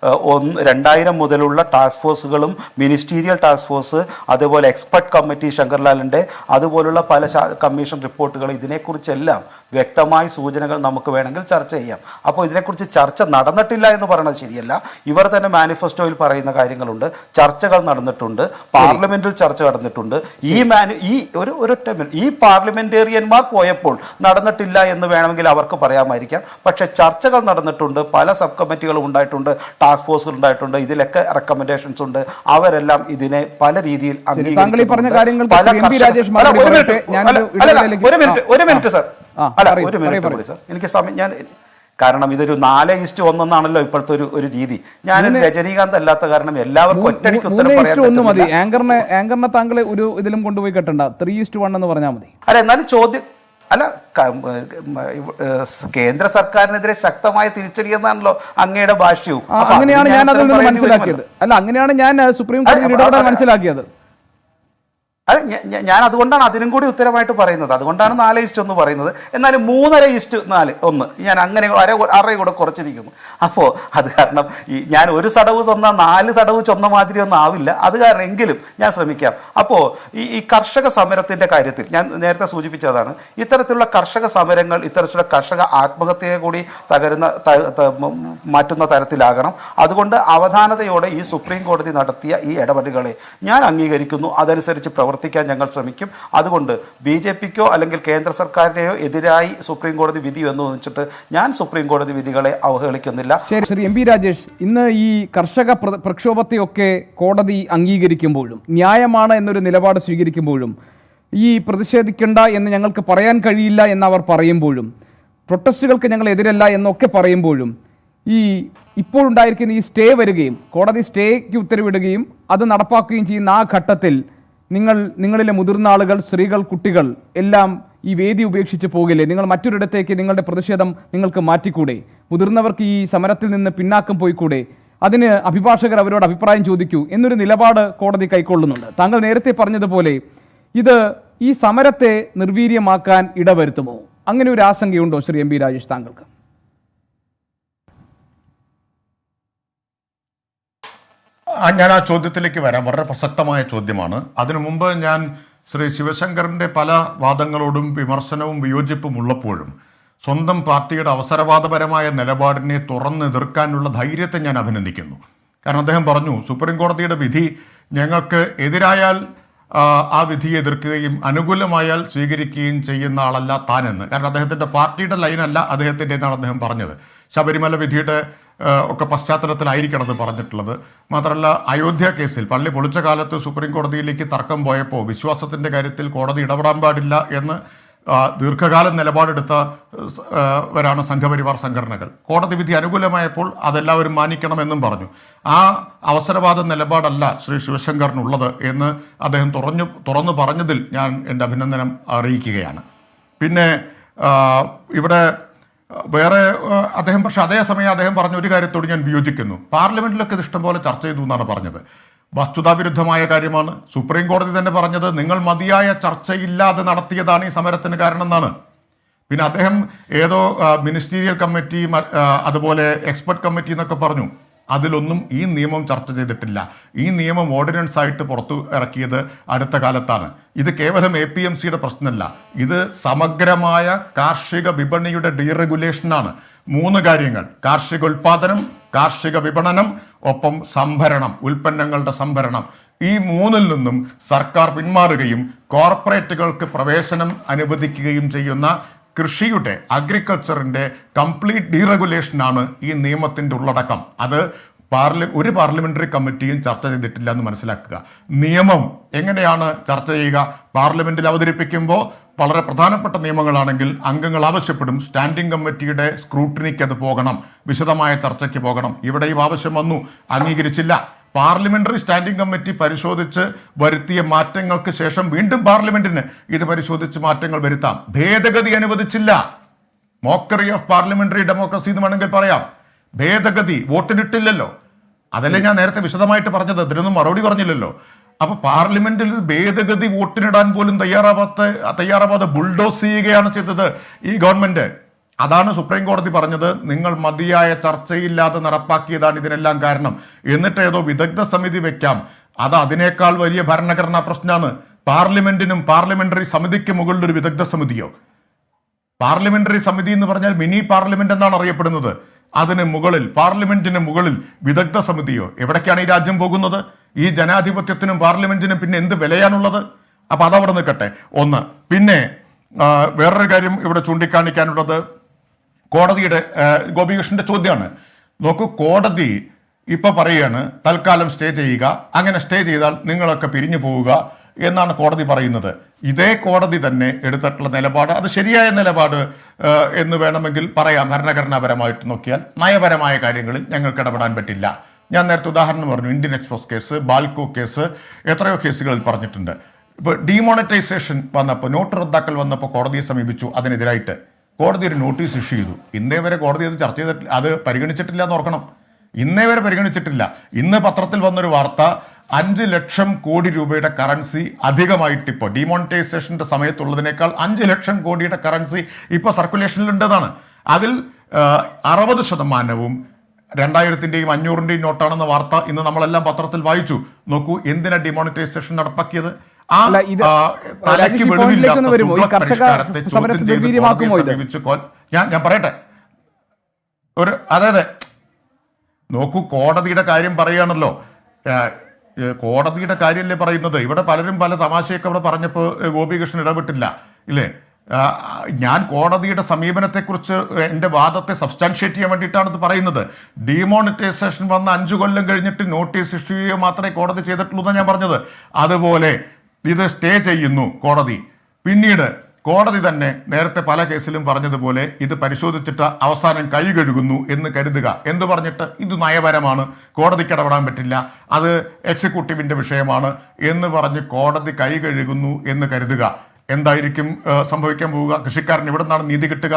2000 മുതലുള്ള ടാസ്ക് ഫോഴ്സുകളും മിനിസ്റ്റീരിയൽ ടാസ്ക് ഫോഴ്സ് അതേപോലെ എക്സ്പെർട്ട് കമ്മിറ്റി ശങ്കർലാലിൻ്റെ അതുപോലുള്ള പല കമ്മീഷൻ റിപ്പോർട്ടുകൾ ഇതിനെക്കുറിച്ചെല്ലാം വ്യക്തമായ സൂചനകൾ നമുക്ക് വേണമെങ്കിൽ ചർച്ച ചെയ്യാം. അപ്പോൾ ഇതിനെക്കുറിച്ച് ചർച്ച നടന്നിട്ടില്ല എന്ന് പറയുന്നത് ശരിയല്ല. ഇവർ തന്നെ മാനിഫെസ്റ്റോയിൽ പറയുന്ന കാര്യങ്ങളുണ്ട്, ചർച്ചകൾ നടന്നിട്ടുണ്ട്, പാർലമെന്റിൽ ചർച്ച നടന്നിട്ടുണ്ട്. ഈ പാർലമെന്റേറിയന്മാർ പോയപ്പോൾ നടന്നിട്ടില്ല എന്ന് വേണമെങ്കിൽ അവർക്ക് പറയാമായിരിക്കാം. പക്ഷേ ചർച്ചകൾ നടന്നിട്ടുണ്ട്, പല സബ് കമ്മിറ്റികളും ഉണ്ടായിട്ടുണ്ട്, ടാസ്ക് ഫോഴ്സുകൾ ഉണ്ടായിട്ടുണ്ട്, ഇതിലൊക്കെ റെക്കമെൻഡേഷൻസ് ഉണ്ട്. അവരെല്ലാം ഇതിനെ പല രീതിയിൽ എനിക്ക് സമയം ഞാൻ കാരണം ഇതൊരു 4:1 ഇപ്പോഴത്തെ ഒരു രീതി. ഞാൻ രജനീകാന്ത് അല്ലാത്ത കാരണം എല്ലാവർക്കും ഒറ്റയ്ക്ക് ഉത്തരം പറയാൻ ആങ്കറിനെ താങ്കൾ ഒരു ഇതിലും കൊണ്ടുപോയി കെട്ടണ്ട. 3:1 എന്ന് പറഞ്ഞാൽ മതി. അല്ല എന്നാലും ചോദ്യം അല്ല കേന്ദ്ര സർക്കാരിനെതിരെ ശക്തമായ തിരിച്ചടി എന്നാണല്ലോ അങ്ങയുടെ ഭാഷ്യവും. അങ്ങനെയാണ് ഞാൻ അതിൽ നിന്ന് മനസ്സിലാക്കിയത്. അല്ല അങ്ങനെയാണ് ഞാൻ സുപ്രീം കോടതി മനസ്സിലാക്കിയത്. അത് ഞാൻ അതുകൊണ്ടാണ് അതിനും കൂടി ഉത്തരമായിട്ട് പറയുന്നത്. അതുകൊണ്ടാണ് 4:1 പറയുന്നത്. എന്നാലും 3:4 ഞാൻ അങ്ങനെ അറേ കൂടെ കുറച്ചിരിക്കുന്നു. അപ്പോൾ അത് കാരണം ഞാൻ ഒരു തടവ് ചൊന്ന 4 തടവ് ചൊന്ന മാതിരി ഒന്നും ആവില്ല. അത് കാരണം എങ്കിലും ഞാൻ ശ്രമിക്കാം. അപ്പോൾ ഈ കർഷക സമരത്തിൻ്റെ കാര്യത്തിൽ ഞാൻ നേരത്തെ സൂചിപ്പിച്ചതാണ്. ഇത്തരത്തിലുള്ള കർഷക സമരങ്ങൾ ഇത്തരത്തിലുള്ള കർഷക ആത്മഹത്യയെ കൂടി മാറ്റുന്ന തരത്തിലാകണം. അതുകൊണ്ട് അവധാനതയോടെ ഈ സുപ്രീം കോടതി നടത്തിയ ഈ ഇടപെടലുകളെ ഞാൻ അംഗീകരിക്കുന്നു, അതനുസരിച്ച് പ്രവർത്തിക്കാൻ ഞങ്ങൾ ശ്രമിക്കും. അതുകൊണ്ട് BJPക്കോ അല്ലെങ്കിൽ കേന്ദ്ര സർക്കാരിനെയോ എതിരായി സുപ്രീം കോടതി വിധി എന്ന് വെച്ചിട്ട് ഞാൻ സുപ്രീം കോടതി വിധികളെ അവഹേളിക്കുന്നില്ല. ശരി, ശ്രീ MP രാജേഷ്, ഇന്ന് ഈ കർഷക പ്രക്ഷോഭത്തെയൊക്കെ കോടതി അംഗീകരിക്കുമ്പോഴും ന്യായമാണ് എന്നൊരു നിലപാട് സ്വീകരിക്കുമ്പോഴും ഈ പ്രതിഷേധിക്കേണ്ട എന്ന് ഞങ്ങൾക്ക് പറയാൻ കഴിയില്ല എന്ന് അവർ പറയുമ്പോഴും പ്രൊട്ടസ്റ്റുകൾക്ക് ഞങ്ങൾ എതിരല്ല എന്നൊക്കെ പറയുമ്പോഴും ഈ ഇപ്പോഴുണ്ടായിരിക്കുന്ന ഈ സ്റ്റേ വരികയും കോടതി സ്റ്റേക്ക് ഉത്തരവിടുകയും അത് നടപ്പാക്കുകയും ചെയ്യുന്ന ആ ഘട്ടത്തിൽ നിങ്ങളിലെ മുതിർന്ന ആളുകൾ, സ്ത്രീകൾ, കുട്ടികൾ എല്ലാം ഈ വേദി ഉപേക്ഷിച്ച് പോകില്ലേ? നിങ്ങൾ മറ്റൊരിടത്തേക്ക് നിങ്ങളുടെ പ്രതിഷേധം നിങ്ങൾക്ക് മാറ്റിക്കൂടെ? മുതിർന്നവർക്ക് ഈ സമരത്തിൽ നിന്ന് പിന്നാക്കം പോയിക്കൂടെ? അതിന് അഭിഭാഷകർ അവരോട് അഭിപ്രായം ചോദിക്കൂ എന്നൊരു നിലപാട് കോടതി കൈക്കൊള്ളുന്നുണ്ട്. താങ്കൾ നേരത്തെ പറഞ്ഞതുപോലെ ഇത് ഈ സമരത്തെ നിർവീര്യമാക്കാൻ ഇടവരുത്തുമോ? അങ്ങനെ ഒരു ആശങ്കയുണ്ടോ ശ്രീ MP രാജേഷ് താങ്കൾക്ക്? ഞാൻ ആ ചോദ്യത്തിലേക്ക് വരാം. വളരെ പ്രസക്തമായ ചോദ്യമാണ്. അതിനു മുമ്പ് ഞാൻ ശ്രീ ശിവശങ്കറിന്റെ പല വാദങ്ങളോടും വിമർശനവും വിയോജിപ്പും ഉള്ളപ്പോഴും സ്വന്തം പാർട്ടിയുടെ അവസരവാദപരമായ നിലപാടിനെ തുറന്നെതിർക്കാനുള്ള ധൈര്യത്തെ ഞാൻ അഭിനന്ദിക്കുന്നു. കാരണം അദ്ദേഹം പറഞ്ഞു, സുപ്രീം കോടതിയുടെ വിധി ഞങ്ങൾക്ക് എതിരായാൽ ആ വിധിയെ എതിർക്കുകയും അനുകൂലമായാൽ സ്വീകരിക്കുകയും ചെയ്യുന്ന ആളല്ല താനെന്ന്. കാരണം അദ്ദേഹത്തിന്റെ പാർട്ടിയുടെ ലൈനല്ല അദ്ദേഹത്തിന്റെ എന്നാണ് അദ്ദേഹം പറഞ്ഞത്. ശബരിമല വിധിയുടെ ഒക്കെ പശ്ചാത്തലത്തിലായിരിക്കണം അത് പറഞ്ഞിട്ടുള്ളത്. മാത്രമല്ല, അയോധ്യ കേസിൽ പള്ളി പൊളിച്ച കാലത്ത് സുപ്രീം കോടതിയിലേക്ക് തർക്കം പോയപ്പോൾ വിശ്വാസത്തിന്റെ കാര്യത്തിൽ കോടതി ഇടപെടാൻ പാടില്ല എന്ന് ദീർഘകാലം നിലപാടെടുത്തവരാണ് സംഘപരിവാർ സംഘടനകൾ. കോടതി വിധി അനുകൂലമായപ്പോൾ അതെല്ലാവരും മാനിക്കണമെന്നും പറഞ്ഞു. ആ അവസരവാദ നിലപാടല്ല ശ്രീ ശിവശങ്കറിനുള്ളത് എന്ന് അദ്ദേഹം തുറന്നു പറഞ്ഞതിൽ ഞാൻ എൻ്റെ അഭിനന്ദനം അറിയിക്കുകയാണ്. പിന്നെ ഇവിടെ വേറെ പക്ഷെ അതേസമയം അദ്ദേഹം പറഞ്ഞ ഒരു കാര്യത്തോട് ഞാൻ വിയോജിക്കുന്നു. പാർലമെന്റിലൊക്കെ ഇത് ഇഷ്ടംപോലെ ചർച്ച ചെയ്തു എന്നാണ് പറഞ്ഞത്. വസ്തുതാവിരുദ്ധമായ കാര്യമാണ്. സുപ്രീം കോടതി തന്നെ പറഞ്ഞത് നിങ്ങൾ മതിയായ ചർച്ചയില്ലാതെ നടത്തിയതാണ് ഈ സമരത്തിന് കാരണം എന്നാണ്. പിന്നെ അദ്ദേഹം ഏതോ മിനിസ്റ്റീരിയൽ കമ്മിറ്റി, അതുപോലെ എക്സ്പെർട്ട് കമ്മിറ്റി എന്നൊക്കെ പറഞ്ഞു. അതിലൊന്നും ഈ നിയമം ചർച്ച ചെയ്തിട്ടില്ല. ഈ നിയമം ഓർഡിനൻസ് ആയിട്ട് പുറത്തു ഇറക്കിയത് അടുത്ത കാലത്താണ്. ഇത് കേവലം APMCയുടെ പ്രശ്നമല്ല, ഇത് സമഗ്രമായ കാർഷിക വിപണിയുടെ ഡീറെഗുലേഷനാണ്. 3 കാര്യങ്ങൾ: കാർഷിക ഉൽപാദനം, കാർഷിക വിപണനം, ഒപ്പം സംഭരണം, ഉൽപ്പന്നങ്ങളുടെ സംഭരണം. ഈ 3-ൽ നിന്നും സർക്കാർ പിന്മാറുകയും കോർപ്പറേറ്റുകൾക്ക് പ്രവേശനം അനുവദിക്കുകയും ചെയ്യുന്ന കൃഷിയുടെ, അഗ്രികൾച്ചറിന്റെ കംപ്ലീറ്റ് ഡീറെഗുലേഷനാണ് ഈ നിയമത്തിന്റെ ഉള്ളടക്കം. അത് ഒരു പാർലമെന്ററി കമ്മിറ്റിയും ചർച്ച ചെയ്തിട്ടില്ല എന്ന് മനസ്സിലാക്കുക. നിയമം എങ്ങനെയാണ് ചർച്ച ചെയ്യുക? പാർലമെന്റിൽ അവതരിപ്പിക്കുമ്പോൾ വളരെ പ്രധാനപ്പെട്ട നിയമങ്ങളാണെങ്കിൽ അംഗങ്ങൾ ആവശ്യപ്പെടും സ്റ്റാൻഡിംഗ് കമ്മിറ്റിയുടെ സ്ക്രൂട്ടിനിക്ക് അത് പോകണം, വിശദമായ ചർച്ചയ്ക്ക് പോകണം. ഇവിടെയും ആവശ്യം വന്നു, അംഗീകരിച്ചില്ല. പാർലമെന്ററി സ്റ്റാൻഡിംഗ് കമ്മിറ്റി പരിശോധിച്ച് വരുത്തിയ മാറ്റങ്ങൾക്ക് ശേഷം വീണ്ടും പാർലമെന്റിന് ഇത് പരിശോധിച്ച് മാറ്റങ്ങൾ വരുത്താം. ഭേദഗതി അനുവദിച്ചില്ല. മോക്കറി ഓഫ് പാർലമെന്ററി ഡെമോക്രസി എന്ന് വേണമെങ്കിൽ പറയാം. ഭേദഗതി വോട്ടിനിട്ടില്ലല്ലോ. അതല്ലേ ഞാൻ നേരത്തെ വിശദമായിട്ട് പറഞ്ഞത്. അതിനൊന്നും മറുപടി പറഞ്ഞില്ലല്ലോ. അപ്പൊ പാർലമെന്റിൽ ഭേദഗതി വോട്ടിനിടാൻ പോലും തയ്യാറാവാതെ ബുൾഡോസ് ചെയ്യുകയാണ് ചെയ്തത് ഈ ഗവൺമെന്റ്. അതാണ് സുപ്രീം കോടതി പറഞ്ഞത്, നിങ്ങൾ മതിയായ ചർച്ചയില്ലാതെ നടപ്പാക്കിയതാണ് ഇതിനെല്ലാം കാരണം. എന്നിട്ട് ഏതോ വിദഗ്ധ സമിതി വെക്കാം. അത് അതിനേക്കാൾ വലിയ ഭരണഘടനാ പ്രശ്നമാണ്. പാർലമെന്റിനും പാർലമെന്ററി സമിതിക്ക് മുകളിൽ ഒരു വിദഗ്ധ സമിതിയോ? പാർലമെന്ററി സമിതി എന്ന് പറഞ്ഞാൽ മിനി പാർലമെന്റ് എന്നാണ് അറിയപ്പെടുന്നത്. അതിന് മുകളിൽ, പാർലമെന്റിന് മുകളിൽ വിദഗ്ധ സമിതിയോ? എവിടേക്കാണ് ഈ രാജ്യം പോകുന്നത്? ഈ ജനാധിപത്യത്തിനും പാർലമെന്റിനും പിന്നെ എന്ത് വിലയാണുള്ളത്? അപ്പൊ അതവിടെ നിൽക്കട്ടെ. ഒന്ന്. പിന്നെ വേറൊരു കാര്യം ഇവിടെ ചൂണ്ടിക്കാണിക്കാനുള്ളത് കോടതിയുടെ ഗോപികൃഷ്ണന്റെ ചോദ്യമാണ്. നോക്കൂ, കോടതി ഇപ്പൊ പറയുകയാണ് തൽക്കാലം സ്റ്റേ ചെയ്യുക, അങ്ങനെ സ്റ്റേ ചെയ്താൽ നിങ്ങളൊക്കെ പിരിഞ്ഞു പോവുക എന്നാണ് കോടതി പറയുന്നത്. ഇതേ കോടതി തന്നെ എടുത്തിട്ടുള്ള നിലപാട് അത് ശരിയായ നിലപാട് എന്ന് വേണമെങ്കിൽ പറയാം. ഭരണഘടനാപരമായിട്ട് നോക്കിയാൽ നയപരമായ കാര്യങ്ങളിൽ ഞങ്ങൾക്ക് ഇടപെടാൻ പറ്റില്ല. ഞാൻ നേരത്തെ ഉദാഹരണം പറഞ്ഞു, Indian express case, Balco case, എത്രയോ കേസുകളിൽ പറഞ്ഞിട്ടുണ്ട്. ഇപ്പൊ ഡിമോണിറ്റൈസേഷൻ വന്നപ്പോൾ, നോട്ട് റദ്ദാക്കൽ വന്നപ്പോൾ കോടതിയെ സമീപിച്ചു. അതിനെതിരായിട്ട് കോടതി ഒരു നോട്ടീസ് ഇഷ്യൂ ചെയ്തു. ഇന്നേ വരെ കോടതി അത് ചർച്ച ചെയ്തിട്ടില്ല, അത് പരിഗണിച്ചിട്ടില്ല എന്ന് ഓർക്കണം. ഇന്നേ വരെ പരിഗണിച്ചിട്ടില്ല. ഇന്ന് പത്രത്തിൽ വന്നൊരു വാർത്ത, 5 ലക്ഷം കോടി രൂപയുടെ കറൻസി അധികമായിട്ട് ഇപ്പോൾ ഡിമോണിറ്റൈസേഷന്റെ സമയത്തുള്ളതിനേക്കാൾ 5 ലക്ഷം കോടിയുടെ കറൻസി ഇപ്പൊ സർക്കുലേഷനിലുണ്ടെന്നാണ്. അതിൽ 60% 2000-ന്റെയും 500-ന്റെയും നോട്ടാണെന്ന വാർത്ത ഇന്ന് നമ്മളെല്ലാം പത്രത്തിൽ വായിച്ചു. നോക്കൂ, എന്തിനാ ഡിമോണിറ്റൈസേഷൻ നടപ്പാക്കിയത്? ഞാൻ പറയട്ടെ, അതെ നോക്കൂ, കോടതിയുടെ കാര്യം പറയുകയാണല്ലോ. കോടതിയുടെ കാര്യമല്ലേ പറയുന്നത്. ഇവിടെ പലരും പല തമാശയൊക്കെ അവിടെ പറഞ്ഞപ്പോൾ ഗോപികൃഷ്ണൻ ഇടപെട്ടില്ല ഇല്ലേ. ഞാൻ കോടതിയുടെ സമീപനത്തെക്കുറിച്ച് എൻ്റെ വാദത്തെ സബ്സ്റ്റാൻഷിയേറ്റ് ചെയ്യാൻ വേണ്ടിയിട്ടാണ് ഇത് പറയുന്നത്. ഡിമോണിറ്റൈസേഷൻ വന്ന് 5 കൊല്ലം കഴിഞ്ഞിട്ട് നോട്ടീസ് ഇഷ്യൂ ചെയ്യുക മാത്രമേ കോടതി ചെയ്തിട്ടുള്ളൂ എന്നാണ് ഞാൻ പറഞ്ഞത്. അതുപോലെ ഇത് സ്റ്റേ ചെയ്യുന്നു കോടതി. പിന്നീട് കോടതി തന്നെ നേരത്തെ പല കേസിലും പറഞ്ഞതുപോലെ ഇത് പരിശോധിച്ചിട്ട് അവസാനം കൈ കഴുകുന്നു എന്ന് കരുതുക. എന്ന് പറഞ്ഞിട്ട് ഇത് നയപരമാണ്, കോടതിക്ക് ഇടപെടാൻ പറ്റില്ല, അത് എക്സിക്യൂട്ടീവിന്റെ വിഷയമാണ് എന്ന് പറഞ്ഞ് കോടതി കൈ കഴുകുന്നു എന്ന് കരുതുക. എന്തായിരിക്കും സംഭവിക്കാൻ പോവുക? കൃഷിക്കാരന് ഇവിടെ നിന്നാണ് നീതി കിട്ടുക.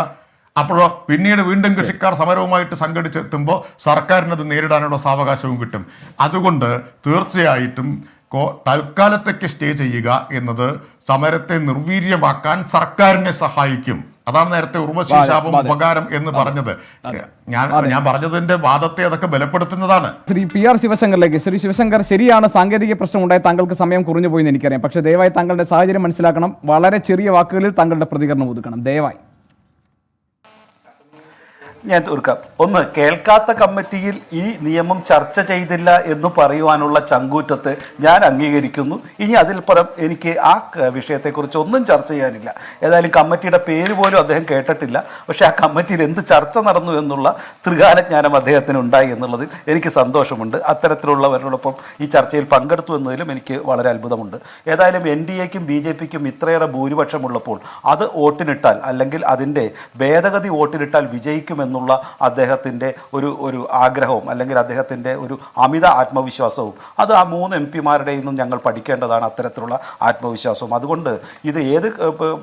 അപ്പോഴോ പിന്നീട് വീണ്ടും കൃഷിക്കാർ സമരവുമായിട്ട് സംഘടിച്ചെത്തുമ്പോൾ സർക്കാരിനത് നേരിടാനുള്ള സാവകാശവും കിട്ടും. അതുകൊണ്ട് തീർച്ചയായിട്ടും തൽക്കാലത്തേക്ക് സ്റ്റേ ചെയ്യുക എന്നത് സമരത്തെ നിർവീര്യമാക്കാൻ സർക്കാരിനെ സഹായിക്കും. അതാണ് നേരത്തെ ഉർവശി ശാപം ഉപകാരം എന്ന് പറഞ്ഞത്. ഞാൻ പറഞ്ഞതിന്റെ വാദത്തെ അതൊക്കെ ബലപ്പെടുത്തുന്നതാണ്. ശ്രീ PR ശിവശങ്കറിലേക്ക്. ശ്രീ ശിവശങ്കർ, ശരിയാണ്, സാങ്കേതിക പ്രശ്നം ഉണ്ടായി, താങ്കൾക്ക് സമയം കുറഞ്ഞു പോയി എന്ന് എനിക്കറിയാം. പക്ഷേ ദയവായി താങ്കളുടെ സാഹചര്യം മനസ്സിലാക്കണം. വളരെ ചെറിയ വാക്കുകളിൽ താങ്കളുടെ പ്രതികരണം ഒതുക്കണം ദയവായി. ഞാൻ തീർക്കാം. ഒന്ന്, കേൾക്കാത്ത കമ്മിറ്റിയിൽ ഈ നിയമം ചർച്ച ചെയ്തില്ല എന്ന് പറയുവാനുള്ള ചങ്കൂറ്റത്തെ ഞാൻ അംഗീകരിക്കുന്നു. ഇനി അതിൽ പുറം എനിക്ക് ആ വിഷയത്തെക്കുറിച്ച് ഒന്നും ചർച്ച ചെയ്യാനില്ല. ഏതായാലും കമ്മിറ്റിയുടെ പേര് പോലും അദ്ദേഹം കേട്ടിട്ടില്ല. പക്ഷേ ആ കമ്മിറ്റിയിൽ എന്ത് ചർച്ച നടന്നു എന്നുള്ള ത്രികാലജ്ഞാനം അദ്ദേഹത്തിന് ഉണ്ടായി എന്നുള്ളതിൽ എനിക്ക് സന്തോഷമുണ്ട്. അത്തരത്തിലുള്ളവരോടൊപ്പം ഈ ചർച്ചയിൽ പങ്കെടുത്തു എന്നതിലും എനിക്ക് വളരെ അത്ഭുതമുണ്ട്. ഏതായാലും NDAക്കും BJPക്കും ഇത്രയേറെ ഭൂരിപക്ഷമുള്ളപ്പോൾ അത് വോട്ടിനിട്ടാൽ, അല്ലെങ്കിൽ അതിൻ്റെ ഭേദഗതി വോട്ടിനിട്ടാൽ വിജയിക്കുമെന്നുള്ള അദ്ദേഹത്തിൻ്റെ ഒരു ആഗ്രഹവും അല്ലെങ്കിൽ അദ്ദേഹത്തിൻ്റെ ഒരു അമിത ആത്മവിശ്വാസവും അത് ആ 3 MP-മാരുടെയിൽ നിന്നും ഞങ്ങൾ പഠിക്കേണ്ടതാണ്. അത്തരത്തിലുള്ള ആത്മവിശ്വാസവും. അതുകൊണ്ട് ഇത് ഏത്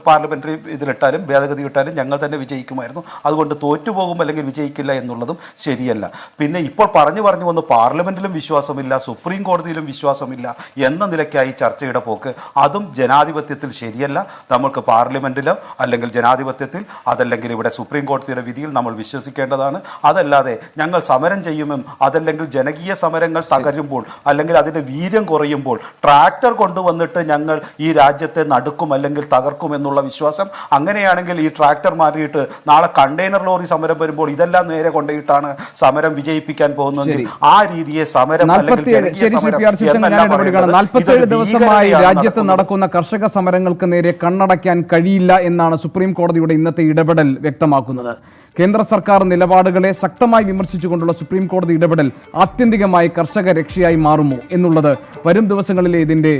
പാർലമെൻ്ററി ഇതിലിട്ടാലും ഭേദഗതി ഇട്ടാലും ഞങ്ങൾ തന്നെ വിജയിക്കുമായിരുന്നു. അതുകൊണ്ട് തോറ്റുപോകും അല്ലെങ്കിൽ വിജയിക്കില്ല എന്നുള്ളതും ശരിയല്ല. പിന്നെ ഇപ്പോൾ പറഞ്ഞു വന്ന് പാർലമെൻറ്റിലും വിശ്വാസമില്ല, സുപ്രീം കോടതിയിലും വിശ്വാസമില്ല എന്ന നിലയ്ക്കായി ചർച്ചയുടെ പോക്ക്. അതും ജനാധിപത്യത്തിൽ ശരിയല്ല. നമ്മൾക്ക് പാർലമെൻറ്റിലോ അല്ലെങ്കിൽ ജനാധിപത്യത്തിൽ, അതല്ലെങ്കിൽ ഇവിടെ സുപ്രീം കോടതിയുടെ വിധിയിൽ നമ്മൾ വിശ്വസിക്കേണ്ടതാണ്. അതല്ലാതെ ഞങ്ങൾ സമരം ചെയ്യുമെന്നും അതല്ലെങ്കിൽ ജനകീയ സമരങ്ങൾ തകരുമ്പോൾ അല്ലെങ്കിൽ അതിൻ്റെ വീര്യം കുറയുമ്പോൾ ട്രാക്ടർ കൊണ്ടുവന്നിട്ട് ഞങ്ങൾ ഈ രാജ്യത്തെ നടുക്കും അല്ലെങ്കിൽ തകർക്കും എന്നുള്ള വിശ്വാസം, അങ്ങനെയാണെങ്കിൽ ഈ ട്രാക്ടർ മാറിയിട്ട് നാളെ കണ്ടെയ്നർ ലോറി സമരം വരുമ്പോൾ ഇതെല്ലാം നേരെ കൊണ്ടുപോയിട്ടാണ് സമരം വിജയിപ്പിക്കാൻ പോകുന്നതെങ്കിൽ ആ രീതിയെ സമരം അല്ലെങ്കിൽ ജനകീയ സമരം 47 ദിവസമായി രാജ്യത്ത് നടക്കുന്ന കർഷക സമരങ്ങൾക്ക് നേരെ കണ്ണടയ്ക്കാൻ കഴിയില്ല എന്നാണ് സുപ്രീം കോടതിയുടെ ഇന്നത്തെ ഇടപെടൽ വ്യക്തമാക്കുന്നത്. കേന്ദ്ര സർക്കാർ നിലപാടുകളെ ശക്തമായി വിമർശിച്ചുകൊണ്ടുള്ള സുപ്രീം കോടതി ഇടപെടൽ ആത്യന്തികമായി കർഷക രക്ഷയായി മാറുമോ എന്നുള്ളത് വരും ദിവസങ്ങളിലെ ഇതിന്റെ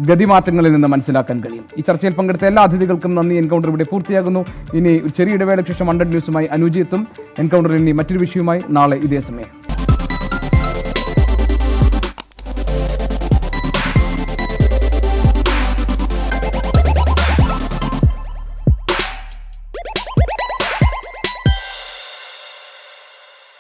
ഗതിമാറ്റങ്ങളിൽ നിന്ന് മനസ്സിലാക്കാൻ കഴിയും. ഈ ചർച്ചയിൽ പങ്കെടുത്ത എല്ലാ അതിഥികൾക്കും നന്ദി. എൻകൗണ്ടർ ഇവിടെ പൂർത്തിയാകുന്നു. ഇനി ചെറിയ ഇടവേളയ്ക്ക് ശേഷം 100 ന്യൂസുമായി അനുജി എത്തും. എൻകൗണ്ടറിൽ ഇനി മറ്റൊരു വിഷയവുമായി നാളെ ഇതേ സമയം.